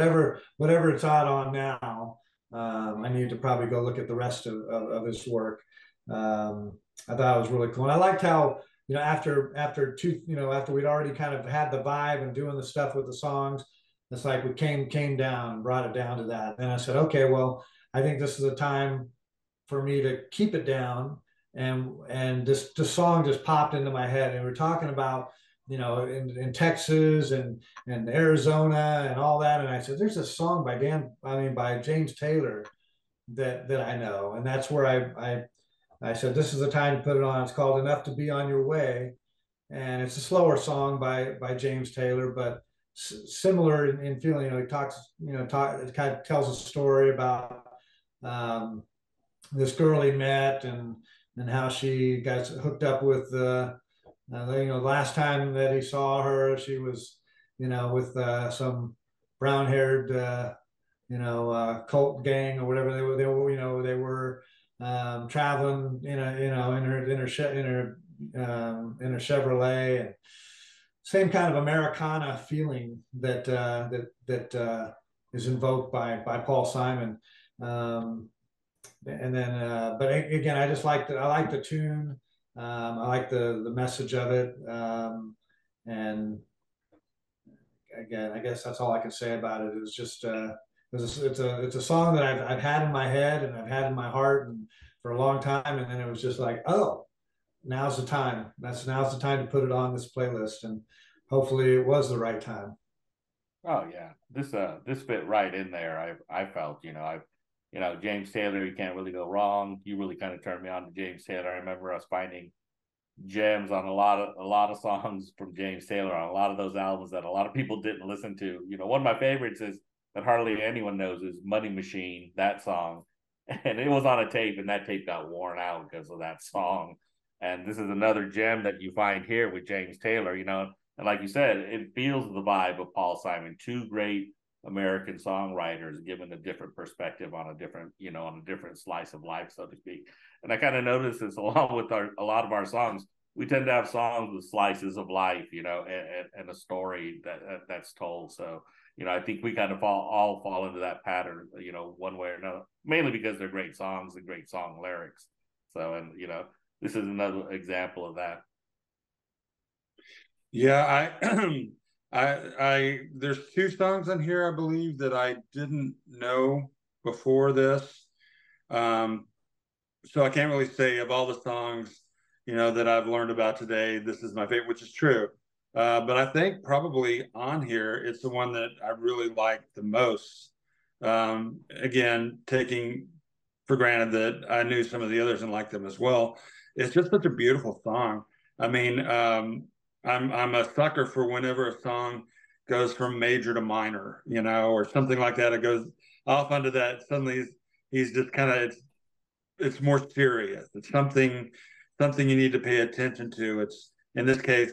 Whatever it's out on now. I need to probably go look at the rest of his work. I thought it was really cool, and I liked how after we'd already kind of had the vibe and doing the stuff with the songs, it's like we came down and brought it down to that. And I said, okay, well, I think this is a time for me to keep it down. And this song just popped into my head. And we're talking about, in Texas and Arizona and all that. And I said, there's a song by James Taylor that I know. And that's where I said, this is the time to put it on. It's called Enough to Be on Your Way. And it's a slower song by James Taylor, but similar in feeling. He talks, it kind of tells a story about this girl he met and how she got hooked up with last time that he saw her, she was with some brown-haired cult gang or whatever they were traveling in her Chevrolet, and same kind of Americana feeling that is invoked by Paul Simon. And then, but again, I like the tune. I like the message of it, and again, I guess that's all I can say about it. It's just it's a song that I've had in my head and I've had in my heart and for a long time, and then it was just like, oh, now's the time. Now's the time to put it on this playlist, and hopefully it was the right time. Oh yeah, this fit right in there. I felt, James Taylor, you can't really go wrong. You really kind of turned me on to James Taylor. I remember us finding gems on a lot of songs from James Taylor on a lot of those albums that a lot of people didn't listen to. One of my favorites is that hardly anyone knows is Money Machine, that song. And it was on a tape, and that tape got worn out because of that song. And this is another gem that you find here with James Taylor, and like you said, it feels the vibe of Paul Simon. Two great American songwriters given a different perspective on a different slice of life, so to speak. And I kind of noticed this along with a lot of our songs. We tend to have songs with slices of life, and a story that's told. So, I think we kind of all fall into that pattern, one way or another, mainly because they're great songs and great song lyrics. So, and, this is another example of that. Yeah, I there's two songs on here I believe that I didn't know before this. So I can't really say of all the songs, that I've learned about today, this is my favorite, which is true. But I think probably on here, it's the one that I really like the most. Again, taking for granted that I knew some of the others and liked them as well. It's just such a beautiful song. I mean, I'm a sucker for whenever a song goes from major to minor, or something like that. It goes off onto that. Suddenly he's just kind of it's more serious. It's something you need to pay attention to. It's in this case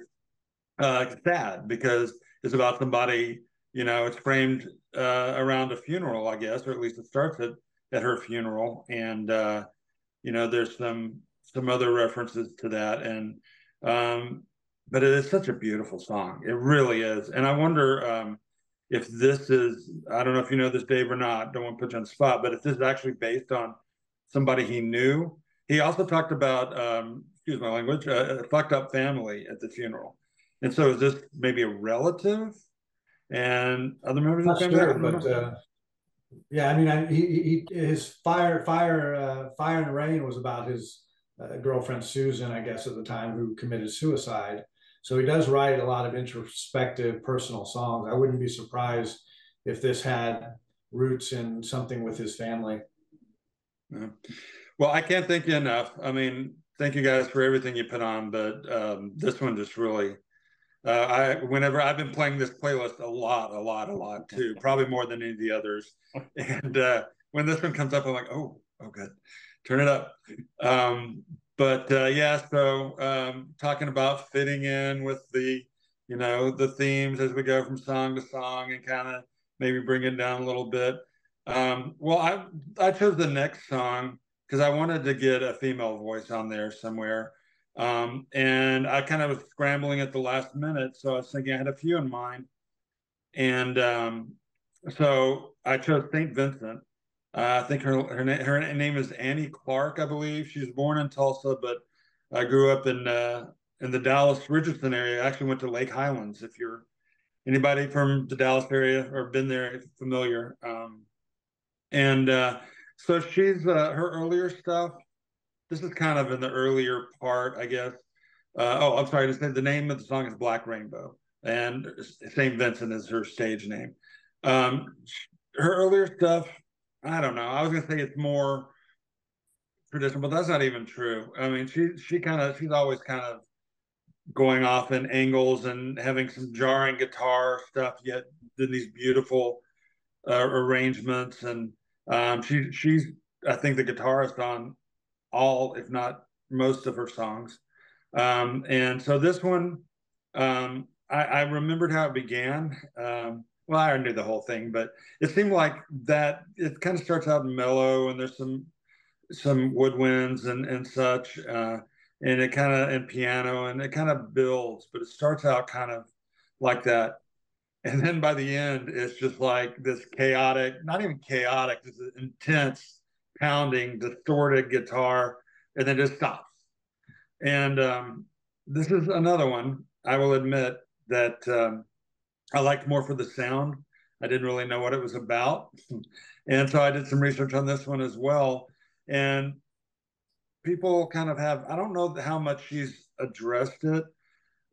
sad because it's about somebody. It's framed around a funeral, I guess, or at least it starts at her funeral, and there's some other references to that, and but it is such a beautiful song. It really is. And I wonder if this is, I don't know if you know this, Dave, or not, don't want to put you on the spot, but if this is actually based on somebody he knew. He also talked about, excuse my language, a fucked up family at the funeral. And so is this maybe a relative and other members of the family? Sure, but yeah, I mean, his Fire and Rain was about his girlfriend Susan, I guess, at the time, who committed suicide. So he does write a lot of introspective, personal songs. I wouldn't be surprised if this had roots in something with his family. Yeah. Well, I can't thank you enough. I mean, thank you guys for everything you put on, but this one just really. Whenever I've been playing this playlist a lot too, probably more than any of the others. And when this one comes up, I'm like, oh, good, turn it up. Yeah, so talking about fitting in with the themes as we go from song to song and kind of maybe bring it down a little bit. Well, I chose the next song because I wanted to get a female voice on there somewhere. And I kind of was scrambling at the last minute, so I was thinking I had a few in mind. And so I chose St. Vincent. I think her name is Annie Clark, I believe. She was born in Tulsa, but I grew up in the Dallas Richardson area. I actually went to Lake Highlands. If you're anybody from the Dallas area or been there, familiar. And so she's her earlier stuff. This is kind of in the earlier part, I guess. I'm sorry to say the name of the song is Black Rainbow, and St. Vincent is her stage name. Her earlier stuff, I don't know. I was gonna say it's more traditional, but that's not even true. I mean, she's always kind of going off in angles and having some jarring guitar stuff, yet then these beautiful arrangements, and she's I think the guitarist on all, if not most of her songs. And so this one, I remembered how it began. Well, I already knew the whole thing, but it seemed like that it kind of starts out mellow and there's some woodwinds and such, and it kind of and piano and it kind of builds, but it starts out kind of like that. And then by the end, it's just like this chaotic, not even chaotic, this intense pounding, distorted guitar, and then just stops. And this is another one, I will admit, that I liked more for the sound. I didn't really know what it was about. And so I did some research on this one as well. And people kind of have, I don't know how much she's addressed it,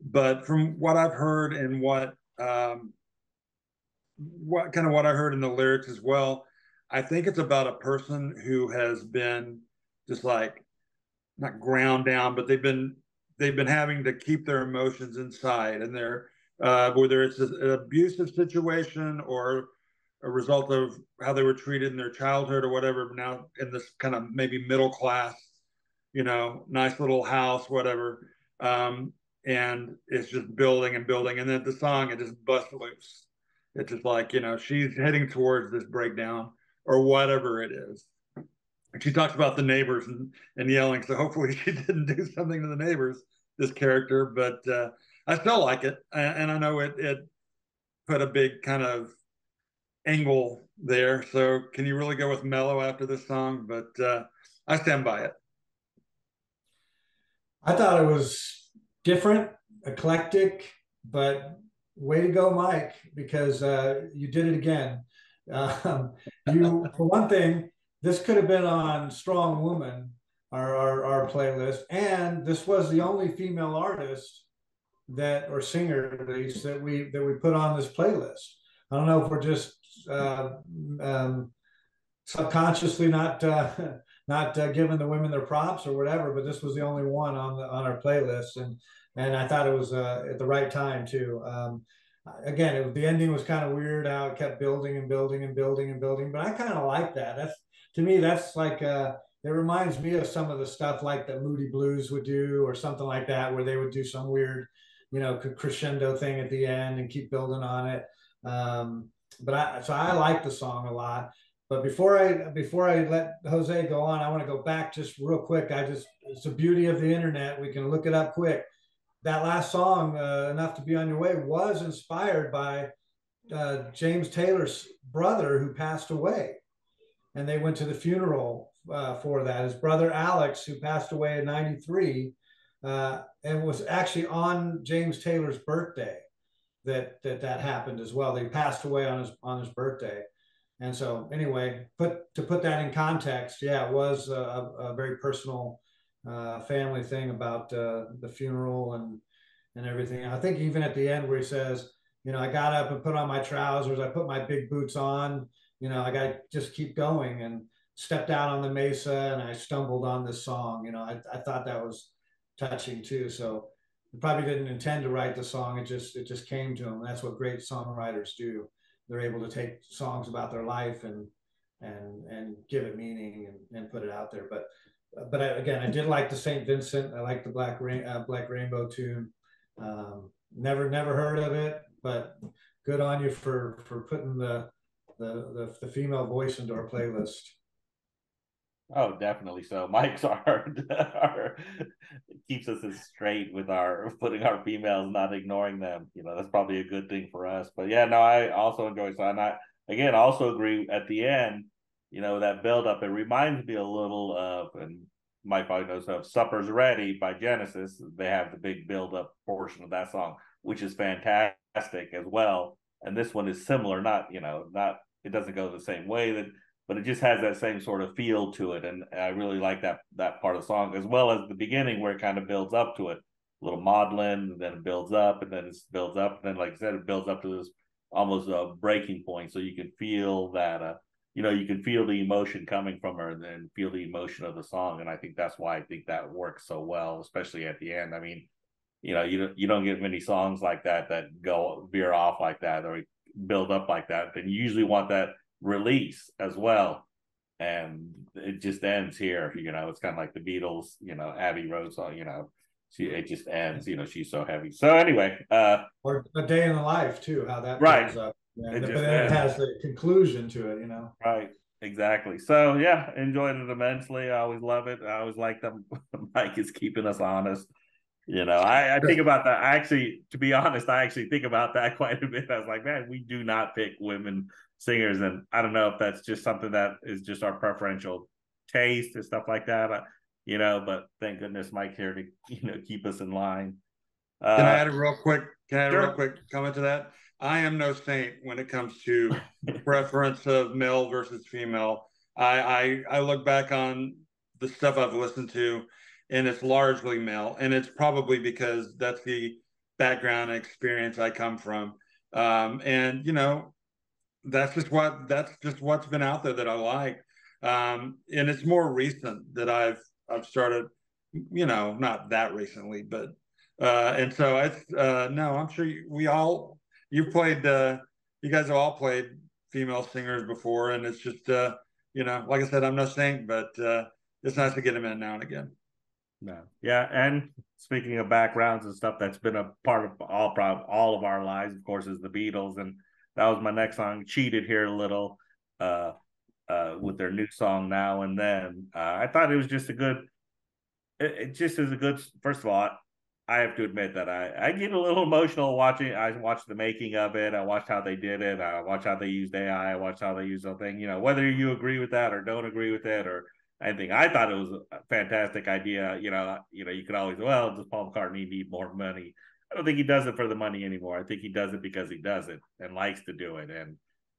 but from what I've heard and what I heard in the lyrics as well, I think it's about a person who has been just like not ground down, but they've been having to keep their emotions inside, and they're whether it's an abusive situation or a result of how they were treated in their childhood or whatever. Now in this kind of maybe middle class, nice little house, whatever. And it's just building and building, and then the song it just busts loose. It's just like she's heading towards this breakdown or whatever it is. She talks about the neighbors and yelling. So hopefully she didn't do something to the neighbors, this character, but I still like it. And I know it put a big kind of angle there. So can you really go with mellow after this song? But I stand by it. I thought it was different, eclectic, but way to go, Mike, because you did it again. For one thing, this could have been on Strong Woman, our playlist, and this was the only female artist or singer at least that we put on this playlist. I don't know if we're just subconsciously not giving the women their props or whatever, but this was the only one on our playlist, and I thought it was at the right time too. Again, the ending was kind of weird how it kept building and building and building and building, but I kind of like that. To me, that's like it reminds me of some of the stuff like that Moody Blues would do or something like that, where they would do some weird, crescendo thing at the end and keep building on it. So I like the song a lot. But before I let Jose go on, I want to go back just real quick. It's the beauty of the internet. We can look it up quick. That last song, Enough to Be on Your Way, was inspired by James Taylor's brother who passed away. And they went to the funeral for that. His brother Alex, who passed away in '93, and was actually on James Taylor's birthday that happened as well. They passed away on his birthday. And so anyway, to put that in context, yeah, it was a very personal family thing about the funeral and everything. I think even at the end where he says, I got up and put on my trousers, I put my big boots on, I got to just keep going, and stepped out on the mesa and I stumbled on this song. I thought that was touching too. So he probably didn't intend to write the song. It just came to him. That's what great songwriters do. They're able to take songs about their life and give it meaning and put it out there. But again, I did like the St. Vincent. I like the Black Rainbow tune. Never heard of it, but good on you for putting the female voice into our playlist. Oh, definitely. So Mike's our keeps us straight with our putting our females, not ignoring them. That's probably a good thing for us. But yeah, no, I also enjoy it. And I again also agree at the end, that build up, it reminds me a little of, and Mike probably knows of Supper's Ready by Genesis. They have the big build up portion of that song, which is fantastic as well. And this one is similar, not it doesn't go the same way but it just has that same sort of feel to it. And I really like that part of the song, as well as the beginning where it kind of builds up to it. A little maudlin, and then it builds up, and then it builds up. And then, like I said, it builds up to this almost a breaking point. So you can feel that, you can feel the emotion coming from her and then feel the emotion of the song. And I think that's why I think that works so well, especially at the end. I mean, you don't get many songs like that go veer off like that or build up like that. And you usually want that release as well, and it just ends here. It's kind of like the Beatles, Abbey Road song, it just ends, she's so heavy. So anyway, or A Day in the Life too, how that right goes up. but then it has the conclusion to it, right, exactly. So yeah, enjoyed it immensely. I always love it. I always like that Mike is keeping us honest. I think about that. To be honest, I actually think about that quite a bit. I was like, man, we do not pick women singers, and I don't know if that's just something that is just our preferential taste and stuff like that. But thank goodness Mike's here to keep us in line. Can I add a real quick Sure. comment to that? I am no saint when it comes to preference of male versus female. I look back on the stuff I've listened to, and it's largely male, and it's probably because that's the background and experience I come from. And that's just what's been out there that I like. And it's more recent that I've started, not that recently, but and so it's no, I'm sure you've played you guys have all played female singers before, and it's just like I said, I'm no saint, but it's nice to get them in now and again. No. Yeah, and speaking of backgrounds and stuff, that's been a part of all of our lives, of course, is the Beatles, and that was my next song. Cheated here a little, with their new song Now and Then. I thought it was just a good. It just is a good. First of all, I have to admit that I get a little emotional watching. I watched the making of it. I watched how they did it. I watched how they used AI. I watched how they used the thing. Whether you agree with that or don't agree with it or anything, I thought it was a fantastic idea. You could always, well, does Paul McCartney need more money? I don't think he does it for the money anymore. I think he does it because he does it and likes to do it. And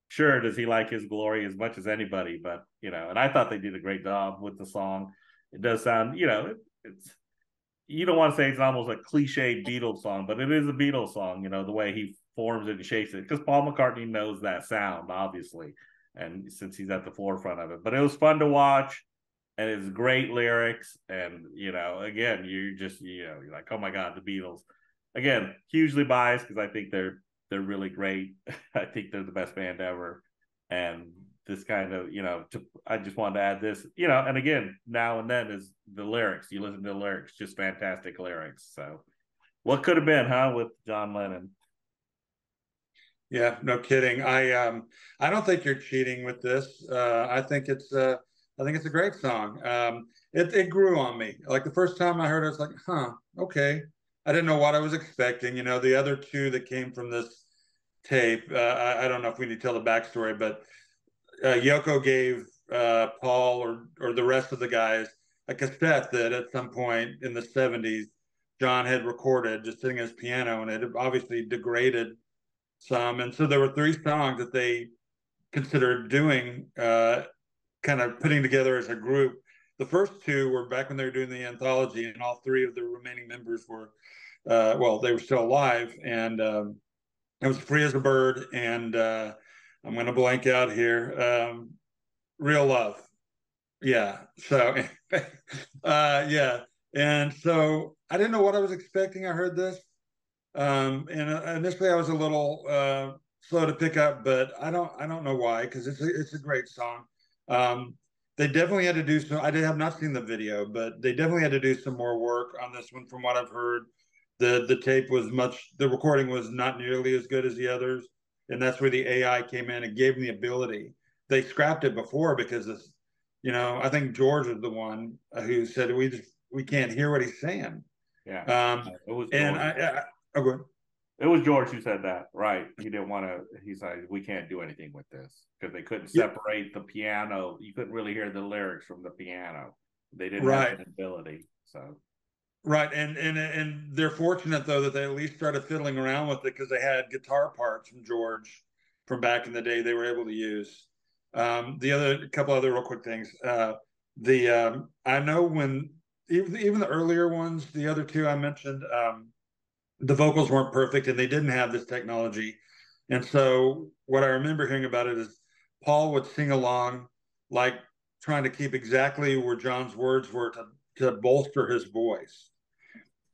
sure, does he like his glory as much as anybody? But and I thought they did a great job with the song. It does sound, it's you don't want to say it's almost a cliche Beatles song, but it is a Beatles song, the way he forms it and shapes it. Because Paul McCartney knows that sound, obviously, and since he's at the forefront of it. But it was fun to watch, and it's great lyrics. And again, you're like, oh my God, the Beatles. Again, hugely biased because I think they're really great. I think they're the best band ever. And this kind of, I just wanted to add this, and again, Now and Then is the lyrics. You listen to the lyrics, just fantastic lyrics. So what could have been, huh, with John Lennon? Yeah, no kidding. I don't think you're cheating with this. I think it's a great song. It grew on me. Like the first time I heard it, I was like, huh, okay. I didn't know what I was expecting. The other two that came from this tape, I don't know if we need to tell the backstory, but Yoko gave Paul or the rest of the guys a cassette that at some point in the 70s John had recorded just sitting at his piano, and it had obviously degraded some. And so there were three songs that they considered doing, kind of putting together as a group. The first two were back when they were doing the anthology, and all three of the remaining members were, they were still alive. And it was Free as a Bird and I'm going to blank out here. Real Love. Yeah. So, yeah. And so I didn't know what I was expecting. I heard this. And initially I was a little slow to pick up, but I don't know why, because it's a great song. They definitely had to do some. I have not seen the video, but they definitely had to do some more work on this one, from what I've heard. The recording was not nearly as good as the others, and that's where the AI came in and gave them the ability. They scrapped it before because I think George was the one who said we can't hear what he's saying. Yeah, it was George. It was George who said that, right? He didn't want to. He said we can't do anything with this because they couldn't separate the piano. You couldn't really hear the lyrics from the piano. They didn't have that ability. So right, and they're fortunate though that they at least started fiddling around with it, because they had guitar parts from George from back in the day they were able to use. A couple other real quick things. I know when even the earlier ones, the other two I mentioned, the vocals weren't perfect and they didn't have this technology. And so what I remember hearing about it is Paul would sing along, like trying to keep exactly where John's words were to bolster his voice.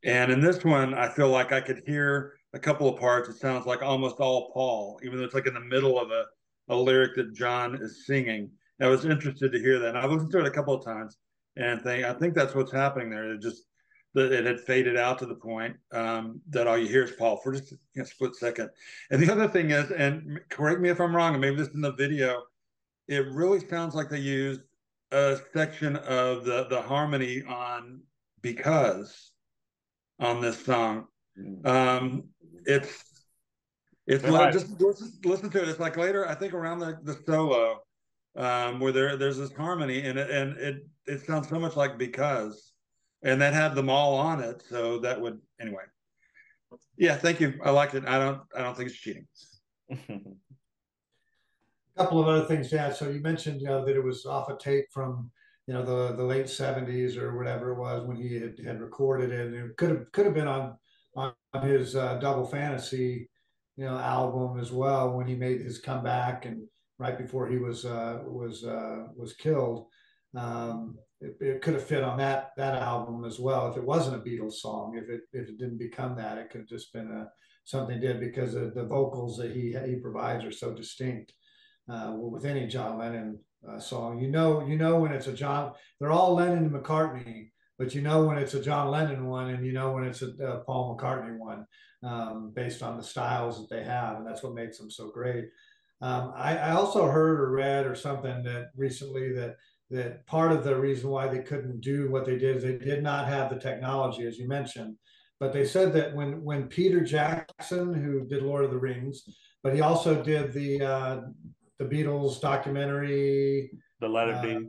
And in this one, I feel like I could hear a couple of parts. It sounds like almost all Paul, even though it's like in the middle of a lyric that John is singing. I was interested to hear that. And I've listened to it a couple of times and I think that's what's happening there. It had faded out to the point that all you hear is Paul for just a split second. And the other thing is, and correct me if I'm wrong, and maybe this is in the video, it really sounds like they used a section of the harmony on Because on this song. It's like, just listen to it. It's like later, I think around the solo, where there's this harmony, and it sounds so much like Because. And that had them all on it, so that would anyway. Yeah, thank you. I liked it. I don't think it's cheating. A couple of other things, yeah. So you mentioned, that it was off a tape from, the late '70s or whatever it was when he had recorded it. And it could have been on his Double Fantasy, album as well when he made his comeback and right before he was killed. It could have fit on that album as well if it wasn't a Beatles song. If it didn't become that, it could have just been something did because of the vocals that he provides are so distinct with any John Lennon song. When it's a John, they're all Lennon and McCartney, but when it's a John Lennon one, and when it's a Paul McCartney one, based on the styles that they have, and that's what makes them so great. I also heard or read or something that recently that part of the reason why they couldn't do what they did is they did not have the technology, as you mentioned. But they said that when Peter Jackson, who did Lord of the Rings, but he also did the Beatles documentary, The Let It Be.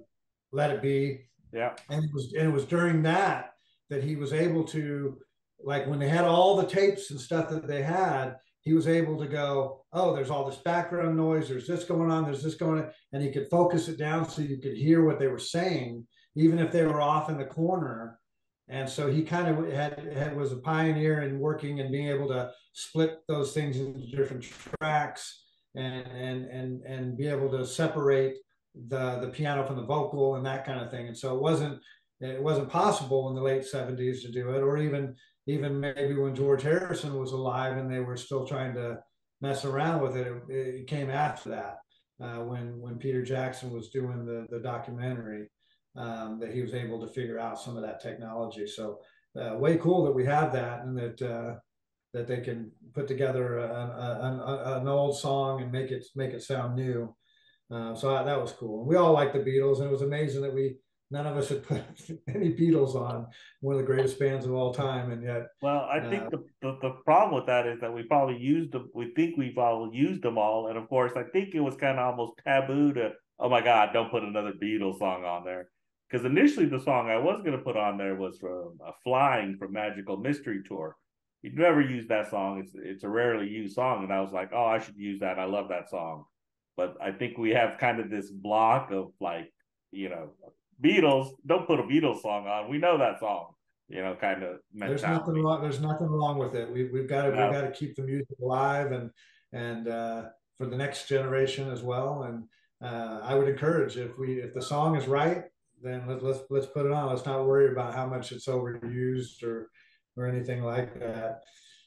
Let It Be. Yeah. And it was during that he was able to, like when they had all the tapes and stuff that they had, he was able to go, oh, there's all this background noise, there's this going on, there's this going on, and he could focus it down so you could hear what they were saying, even if they were off in the corner. And so he kind of was a pioneer in working and being able to split those things into different tracks and be able to separate the piano from the vocal and that kind of thing. And so it wasn't possible in the late '70s to do it, or even maybe when George Harrison was alive and they were still trying to mess around with it. It came after that when Peter Jackson was doing the documentary. That he was able to figure out some of that technology. So way cool that we have that, and that they can put together an old song and make it sound new. So that was cool. We all like the Beatles, and it was amazing that none of us had put any Beatles on, one of the greatest bands of all time, and yet. Well, I think the problem with that is that we probably used them. We think we've all used them all, and of course, I think it was kind of almost taboo to, oh my God, don't put another Beatles song on there. Because initially the song I was going to put on there was from Flying from Magical Mystery Tour. You'd never use that song. It's a rarely used song. And I was like, oh, I should use that. I love that song. But I think we have kind of this block of like, Beatles, don't put a Beatles song on. We know that song, kind of mentality. There's nothing wrong with it. We've got to keep the music alive and for the next generation as well. And I would encourage if the song is right, then let's put it on. Let's not worry about how much it's overused or anything like that.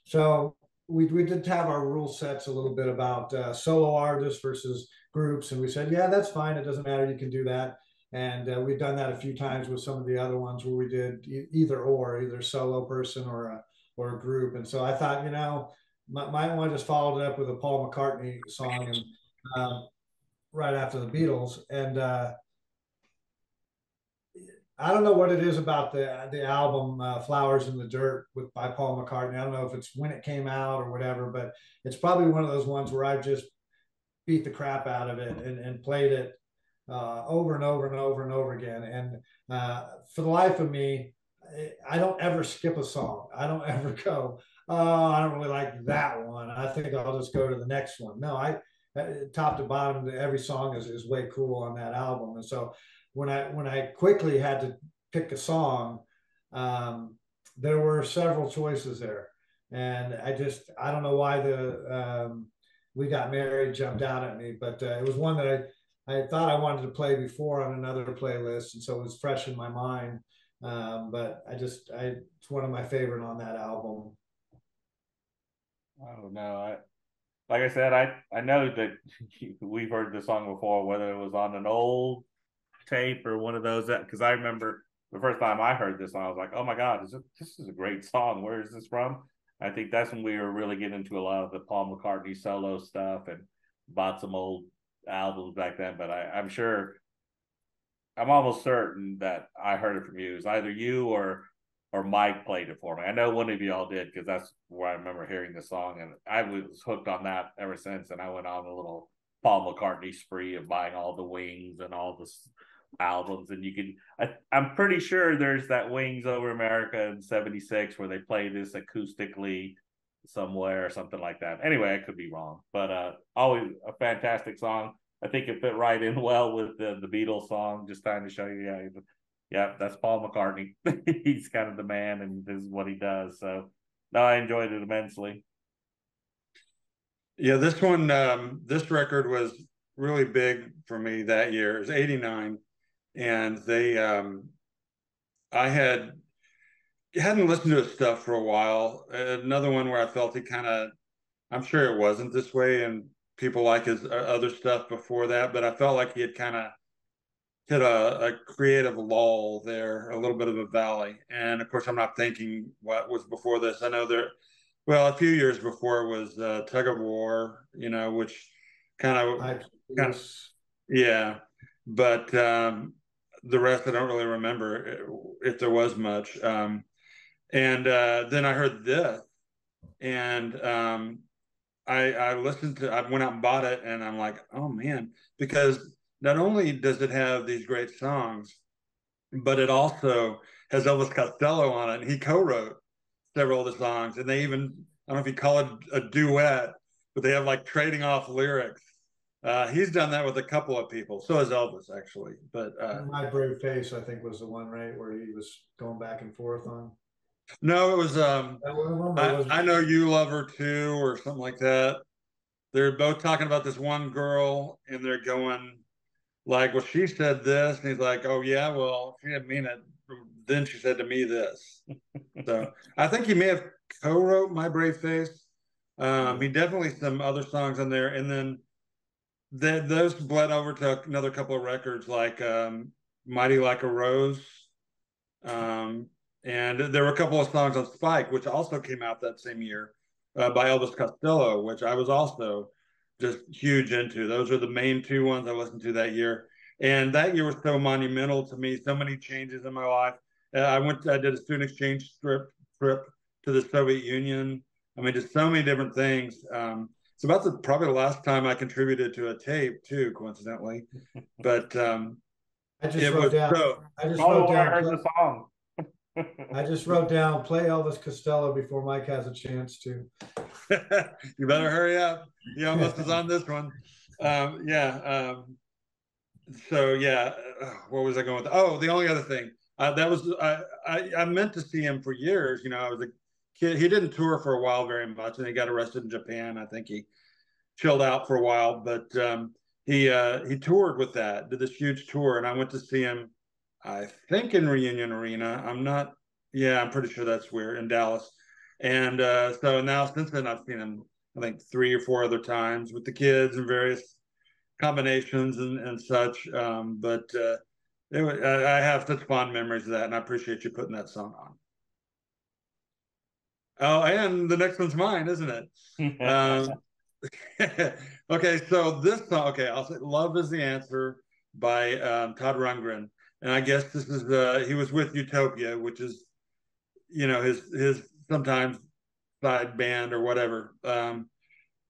So we did have our rule sets a little bit about solo artists versus groups, and we said, yeah, that's fine. It doesn't matter. You can do that. And we've done that a few times with some of the other ones where we did either solo person or a group. And so I thought, might want to just follow it up with a Paul McCartney song and right after the Beatles. And I don't know what it is about the album "Flowers in the Dirt" by Paul McCartney. I don't know if it's when it came out or whatever, but it's probably one of those ones where I just beat the crap out of it and played it over and over and over and over again. And for the life of me, I don't ever skip a song. I don't ever go, oh, I don't really like that one. I think I'll just go to the next one. No, top to bottom, every song is way cool on that album. And so when I quickly had to pick a song, there were several choices there, and I don't know why the "We Got Married" jumped out at me, but it was one that I thought I wanted to play before on another playlist, and so it was fresh in my mind. But it's one of my favorite on that album. Oh no, like I said, I know that we've heard the song before, whether it was on an old tape or one of those, because I remember the first time I heard this song, I was like, oh my God, this is a great song. Where is this from? I think that's when we were really getting into a lot of the Paul McCartney solo stuff and bought some old albums back then. But I'm almost certain that I heard it from you. It was either you or Mike played it for me. I know one of you all did, because that's where I remember hearing the song, and I was hooked on that ever since. And I went on a little Paul McCartney spree of buying all the Wings and all the albums. And I'm pretty sure there's that Wings Over America in '76 where they play this acoustically, somewhere or something like that. Anyway, I could be wrong, but always a fantastic song. I think it fit right in well with the Beatles song. Just trying to show you, yeah, that's Paul McCartney. He's kind of the man, and this is what he does. So, no, I enjoyed it immensely. Yeah, this one, this record was really big for me that year. It was '89, and I hadn't listened to his stuff for a while. Another one where I felt he kind of, I'm sure it wasn't this way, and people like his other stuff before that, but I felt like he had kind of hit a creative lull there, a little bit of a valley. And of course, I'm not thinking what was before this. I know there, well, a few years before was Tug of War, which kind of, yeah. But the rest I don't really remember if there was much. And then I heard this, and I listened to, I went out and bought it, and I'm like, oh man, because not only does it have these great songs, but it also has Elvis Costello on it, and he co-wrote several of the songs, and they even, I don't know if you call it a duet, but they have like trading off lyrics. He's done that with a couple of people. So has Elvis, actually. But My Brave Face, I think, was the one, right, where he was going back and forth on. No, it was I Know You Love Her Too, or something like that. They're both talking about this one girl, and they're going like, well, she said this, and he's like, oh yeah, well, she didn't mean it. Then she said to me this. So I think he may have co-wrote My Brave Face. He definitely some other songs on there, and then those bled over to another couple of records like Mighty Like a Rose. And there were a couple of songs on Spike, which also came out that same year by Elvis Costello, which I was also just huge into. Those are the main two ones I listened to that year. And that year was so monumental to me, so many changes in my life. I did a student exchange trip to the Soviet Union. I mean, just so many different things. It's about probably the last time I contributed to a tape too, coincidentally. But I just wrote down. I just wrote down. I heard the song. I just wrote down, play Elvis Costello before Mike has a chance to. You better hurry up. He almost is on this one. So yeah, what was I going with? Oh, the only other thing that was I meant to see him for years. I was a kid. He didn't tour for a while very much, and he got arrested in Japan. I think he chilled out for a while, but he toured with that, did this huge tour, and I went to see him. I think in Reunion Arena. I'm pretty sure that's where, in Dallas. And so now since then I've seen him, I think 3 or 4 other times with the kids and various combinations and such. I have such fond memories of that, and I appreciate you putting that song on. Oh, and the next one's mine, isn't it? Okay, so this song, I'll say Love Is the Answer by Todd Rundgren. And I guess this is he was with Utopia, which is his sometimes side band or whatever. To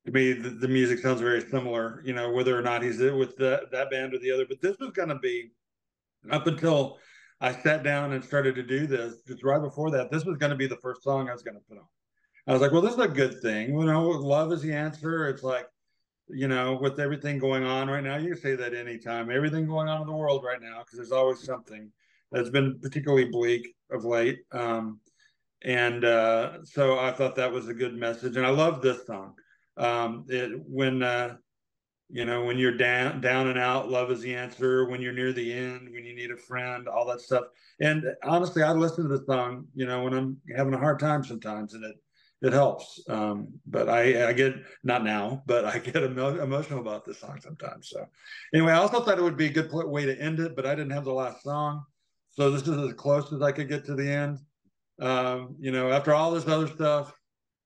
me, the music sounds very similar, whether or not he's with that band or the other. But this was going to be, up until I sat down and started to do this, just right before that, this was going to be the first song I was going to put on. I was like, well, this is a good thing. Love is the answer. It's like, with everything going on right now, you can say that anytime, everything going on in the world right now, because there's always something that's been particularly bleak of late. So I thought that was a good message. And I love this song. When you're down and out, love is the answer. When you're near the end, when you need a friend, all that stuff. And honestly, I listen to the song, when I'm having a hard time sometimes, and it helps. But I get, not now, but I get emotional about this song sometimes. So anyway, I also thought it would be a good way to end it, but I didn't have the last song. So this is as close as I could get to the end. After all this other stuff,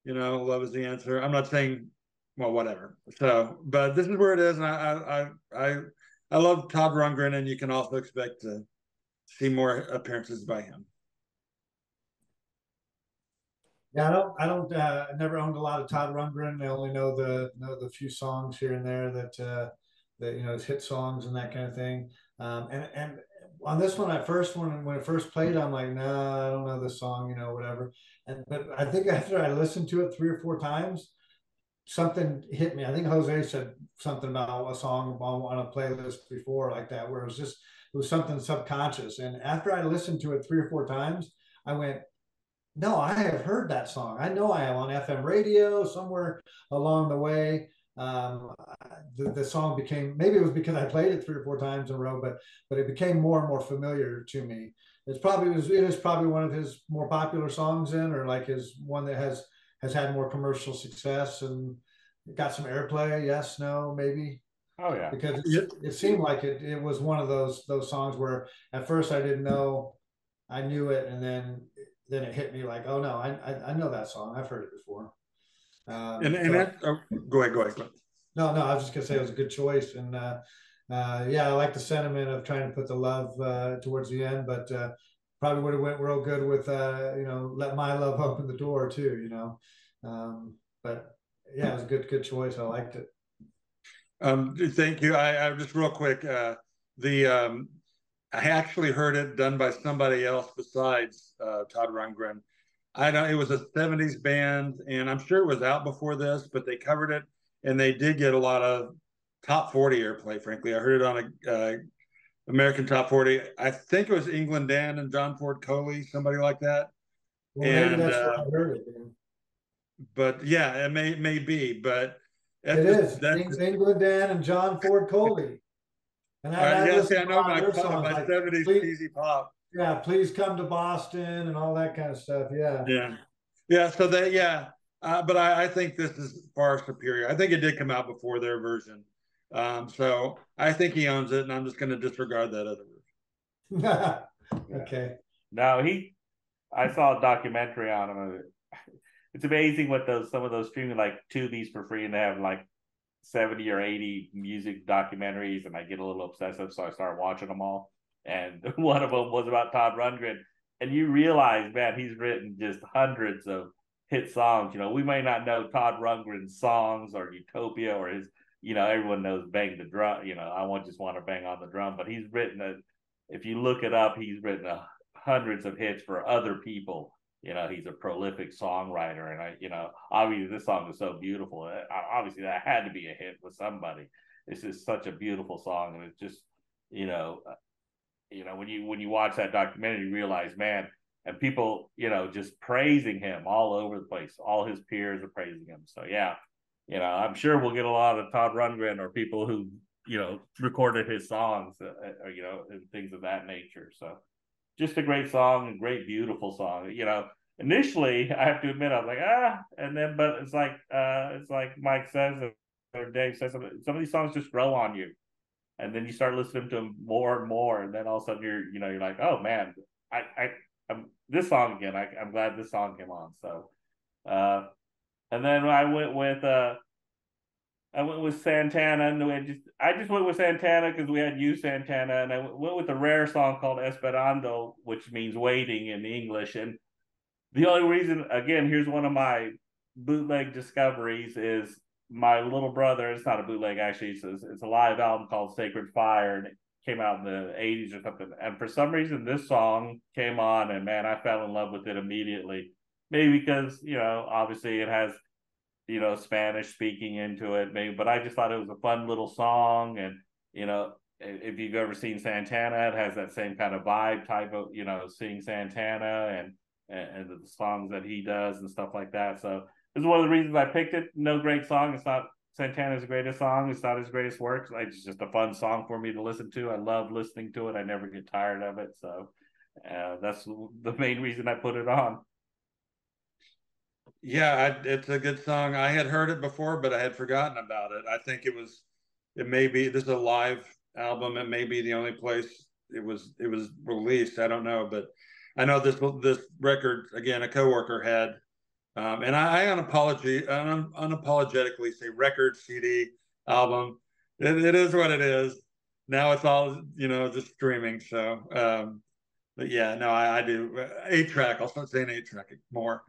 love is the answer. I'm not saying, well, whatever. So, but this is where it is. And I love Todd Rundgren, and you can also expect to see more appearances by him. Yeah, I never owned a lot of Todd Rundgren. I only know the few songs here and there that his hit songs and that kind of thing. And on this one, at first when it first played, I'm like, nah, I don't know this song, whatever. And but I think after I listened to it 3 or 4 times, something hit me. I think Jose said something about a song on a playlist before like that, where it was something subconscious. And after I listened to it 3 or 4 times, I went, no, I have heard that song. I know I am on FM radio somewhere along the way. Um, the song became, maybe it was because I played it 3 or 4 times in a row, but it became more and more familiar to me. It is probably one of his more popular songs in, or like his one that has had more commercial success and got some airplay. Yes, no, maybe, Oh yeah. because Yeah. it seemed like it was one of those songs where at first I didn't know I knew it, and then it hit me like, oh no, I know that song. I've heard it before. And So that, oh, go ahead, go ahead, go ahead. no, no, I was just gonna say it was a good choice, and yeah, I like the sentiment of trying to put the love towards the end, but probably would have went real good with let my love open the door too. But yeah, it was a good choice. I liked it. Thank you. I just real quick. The I actually heard it done by somebody else besides Todd Rundgren. I know it was a '70s band, and I'm sure it was out before this, but they covered it, and they did get a lot of top 40 airplay. Frankly, I heard it on a American Top 40. I think it was England Dan and John Ford Coley, somebody like that. Well, maybe And that's where I heard it. but yeah, it may be, but It is that's just, England Dan and John Ford Coley, and I yeah. See, listened I to a know lot of their songs my like '70s please, cheesy pop. yeah, please come to Boston and all that kind of stuff. Yeah. Yeah, yeah. So that yeah, but I think this is far superior. I think it did come out before their version, so I think he owns it, and I'm just going to disregard that other version. Yeah. Okay. No, I saw a documentary on him. It's amazing what some of those streaming like Tubi's for free, and they have like 70 or 80 music documentaries, and I get a little obsessive, so I start watching them all. And one of them was about Todd Rundgren, and you realize, man, he's written just hundreds of hit songs. We may not know Todd Rundgren's songs or Utopia or his, everyone knows Bang the Drum. Just want to bang on the drum, but he's written if you look it up, he's written hundreds of hits for other people. He's a prolific songwriter, and obviously this song is so beautiful. Obviously that had to be a hit with somebody. It's just such a beautiful song, and it's just, when you watch that documentary, you realize, man, and people, just praising him all over the place. All his peers are praising him. So yeah, I'm sure we'll get a lot of Todd Rundgren or people who, recorded his songs, or, and things of that nature. So just a great song, a great, beautiful song. Initially, I have to admit, I was like, and then, but it's like Mike says, or Dave says, some of these songs just grow on you, and then you start listening to them more and more, and then all of a sudden you're like, oh man, I'm this song again. I'm glad this song came on. So, and then I went with Santana, and I just went with Santana because we had you Santana, and I went with a rare song called Esperando, which means waiting in English. And the only reason, again, here's one of my bootleg discoveries, is my little brother. It's not a bootleg actually; it's a live album called Sacred Fire, and it came out in the '80s or something. And for some reason, this song came on, and man, I fell in love with it immediately. Maybe because obviously it has Spanish speaking into it, maybe, but I just thought it was a fun little song. And, if you've ever seen Santana, it has that same kind of vibe type of, seeing Santana and the songs that he does and stuff like that. So this is one of the reasons I picked it. No great song. It's not Santana's greatest song. It's not his greatest work. It's just a fun song for me to listen to. I love listening to it. I never get tired of it. So that's the main reason I put it on. Yeah, it's a good song. I had heard it before, but I had forgotten about it. I think it may be, this is a live album. It may be the only place it was released. I don't know, but I know this record, again, a coworker had, and I unapologetically say record, CD, album. It is what it is. Now it's all, just streaming. So, but yeah, no, I do 8-track. I'll start saying 8-track more.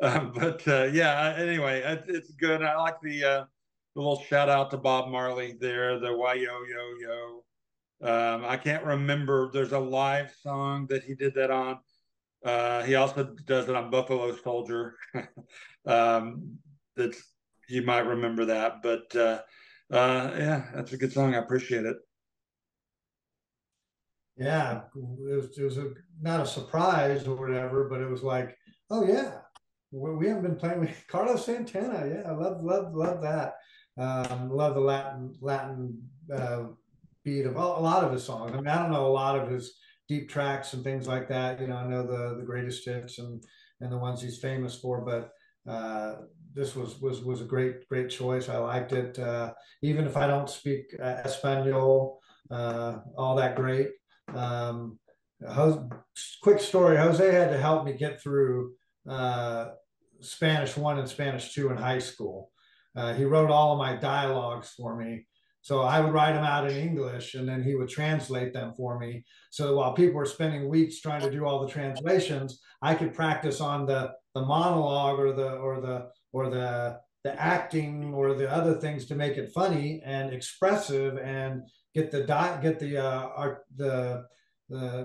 But yeah, anyway, it's good. I like the little shout out to Bob Marley there, the why yo yo yo. I can't remember. There's a live song that he did that on. He also does it on Buffalo Soldier. That's you might remember that, but yeah, that's a good song. I appreciate it. Yeah, it was not a surprise or whatever, but it was like, oh yeah, we haven't been playing with Carlos Santana. Yeah, I love that. Love the Latin beat of a lot of his songs. I mean, I don't know a lot of his deep tracks and things like that. You know, I know the greatest hits and the ones he's famous for, but this was a great choice. I liked it, even if I don't speak Espanol all that great. Um, Quick story: Jose had to help me get through Spanish 1 and Spanish 2 in high school. He wrote all of my dialogues for me. So I would write them out in English and then he would translate them for me. So while people were spending weeks trying to do all the translations, I could practice on the monologue or the acting or the other things to make it funny and expressive and get the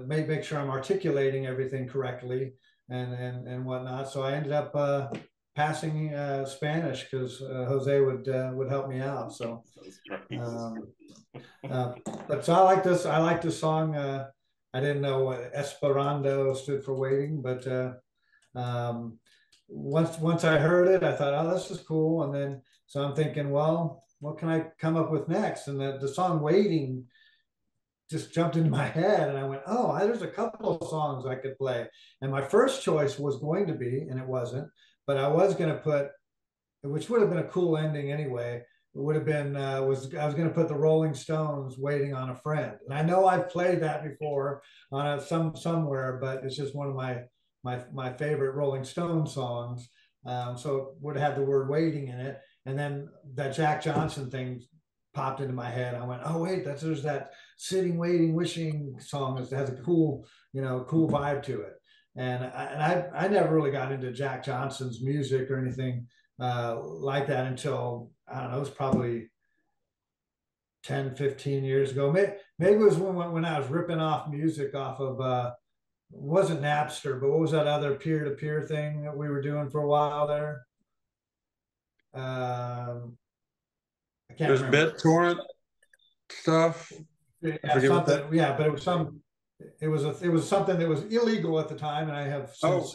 make sure I'm articulating everything correctly and whatnot. So I ended up passing Spanish because Jose would help me out. So, um, but so I like this. I like this song. I didn't know what Esperando stood for waiting, but um, once I heard it, I thought, oh, this is cool. And then so I'm thinking, well, what can I come up with next? And the song "Waiting" just jumped into my head, and I went, oh, there's a couple of songs I could play. And my first choice was going to be, and it wasn't, but I was going to put, which would have been a cool ending anyway. It would have been was I was going to put the Rolling Stones "Waiting on a Friend," and I know I've played that before on somewhere, but it's just one of my favorite Rolling Stone songs. So it would have had the word "waiting" in it, and then that Jack Johnson thing popped into my head. I went, oh wait, there's that "Sitting, Waiting, Wishing" song that has a cool cool vibe to it. And I never really got into Jack Johnson's music or anything like that until I don't know, it was probably 10, 15 years ago. Maybe it was when I was ripping off music off of wasn't Napster, but what was that other peer-to-peer thing that we were doing for a while there? I can't There's remember. BitTorrent stuff. Yeah, something. Yeah, but it was something that was illegal at the time, and I have since.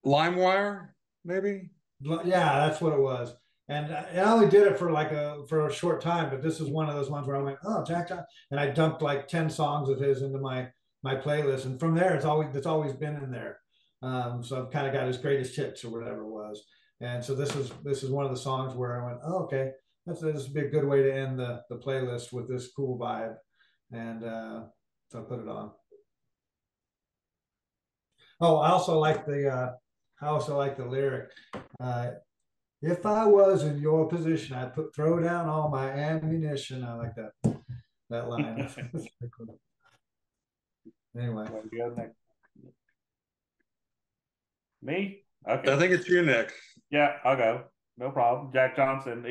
LimeWire, maybe. Yeah, that's what it was. And I only did it for for a short time, but this is one of those ones where I went, oh, Jack John, and I dumped like 10 songs of his into my playlist, and from there it's always been in there. So I've kind of got his greatest hits or whatever it was, and so this is one of the songs where I went, oh, okay, this would be a good way to end the playlist with this cool vibe, and so I put it on. Oh, I also like the lyric. Uh, if I was in your position, I'd throw down all my ammunition. I like that line. Anyway, Me? Okay. I think it's you next. Yeah, I'll go. No problem. Jack Johnson.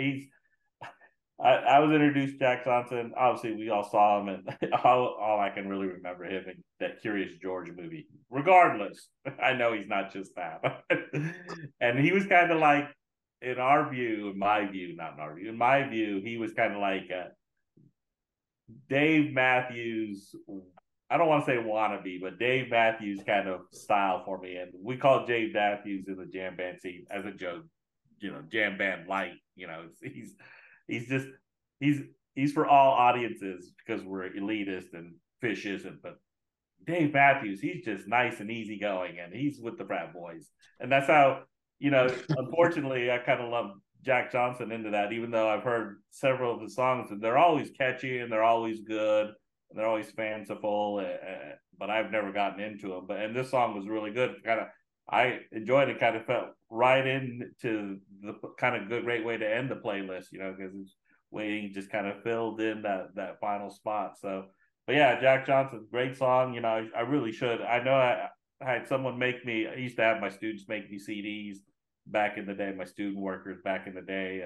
I was introduced to Jack Johnson. Obviously, we all saw him, and all I can really remember him in that Curious George movie. Regardless, I know he's not just that. And he was kind of like, in our view, in my view, not in our view, in my view, he was kind of like Dave Matthews. I don't want to say wannabe, but Dave Matthews kind of style for me. And we call Dave Matthews in the jam band scene as a joke, jam band light. He's just he's for all audiences because we're elitist and Fish isn't. But Dave Matthews, he's just nice and easygoing, and he's with the frat boys, and that's how unfortunately, I kind of love Jack Johnson into that. Even though I've heard several of the songs, and they're always catchy and they're always good and they're always fanciful, but I've never gotten into them. And this song was really good. I enjoyed it. Kind of felt right into the kind of great way to end the playlist, because it's waiting just kind of filled in that final spot. So, but yeah, Jack Johnson, great song. I really should. I know I had someone I used to have my students make me CDs back in the day, my student workers back in the day.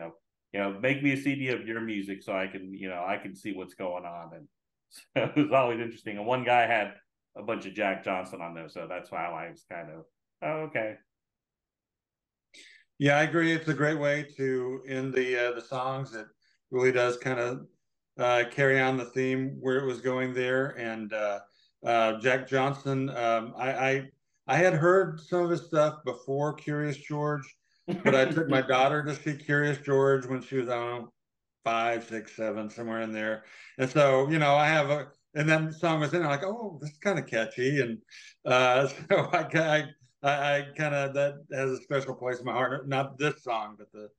Make me a CD of your music so I can see what's going on. And So it was always interesting. And one guy had a bunch of Jack Johnson on there, so that's why I was kind of, oh, okay. Yeah, I agree. It's a great way to end the songs. It really does kind of carry on the theme where it was going there. And Jack Johnson, I had heard some of his stuff before Curious George, but I took my daughter to see Curious George when she was, I don't know, 5, 6, 7, somewhere in there. And so, you know, I have a, and then the song was in, I'm like, oh, this is kind of catchy. And so I kind of, that has a special place in my heart. Not this song, but the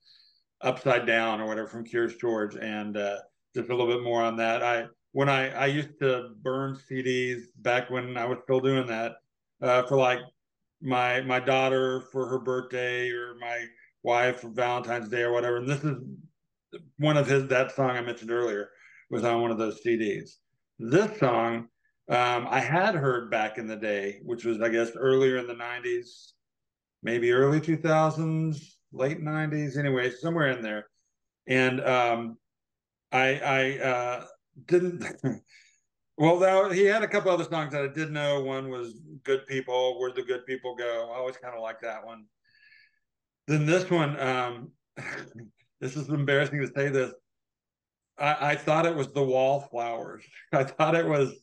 Upside Down or whatever from Curious George. And just a little bit more on that. I used to burn CDs back when I was still doing that for like my daughter for her birthday or my wife for Valentine's Day or whatever. And this is one of that song I mentioned earlier was on one of those CDs. This song I had heard back in the day, which was, I guess, earlier in the 90s, maybe early 2000s, late 90s, anyway, somewhere in there. And I didn't, well, he had a couple other songs that I did know. One was Good People, Where the Good People Go. I always kind of like that one. Then this one, this is embarrassing to say this. I thought it was the Wallflowers. I thought it was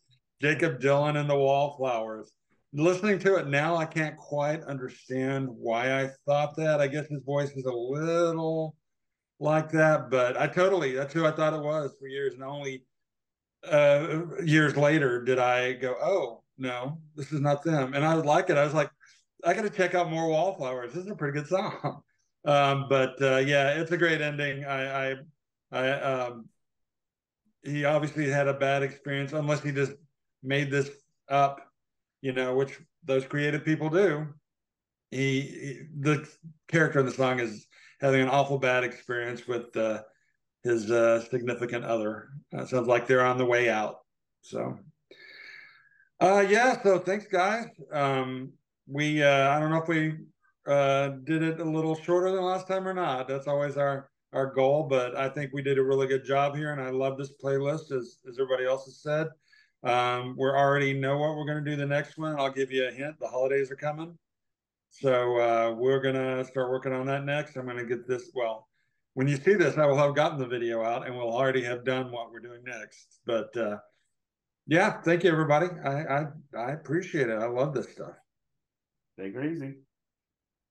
Jakob Dylan and the Wallflowers. Listening to it now, I can't quite understand why I thought that. I guess his voice is a little like that, but that's who I thought it was for years. And only years later did I go, oh, no, this is not them. And I like it. I was like, I got to check out more Wallflowers. This is a pretty good song. But yeah, it's a great ending. He obviously had a bad experience, unless he just made this up, you know, which those creative people do. The character in the song is having an awful bad experience with his significant other. Sounds like they're on the way out. So, yeah. So thanks, guys. We I don't know if we did it a little shorter than last time or not. That's always our goal, but I think we did a really good job here, and I love this playlist, as everybody else has said. We already know what we're going to do the next one. I'll give you a hint. The holidays are coming. So we're going to start working on that next. I'm going to get this, well, when you see this, I will have gotten the video out and we'll already have done what we're doing next. But yeah, thank you, everybody. I appreciate it. I love this stuff. Stay crazy.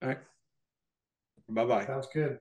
All right. Bye-bye. Sounds good.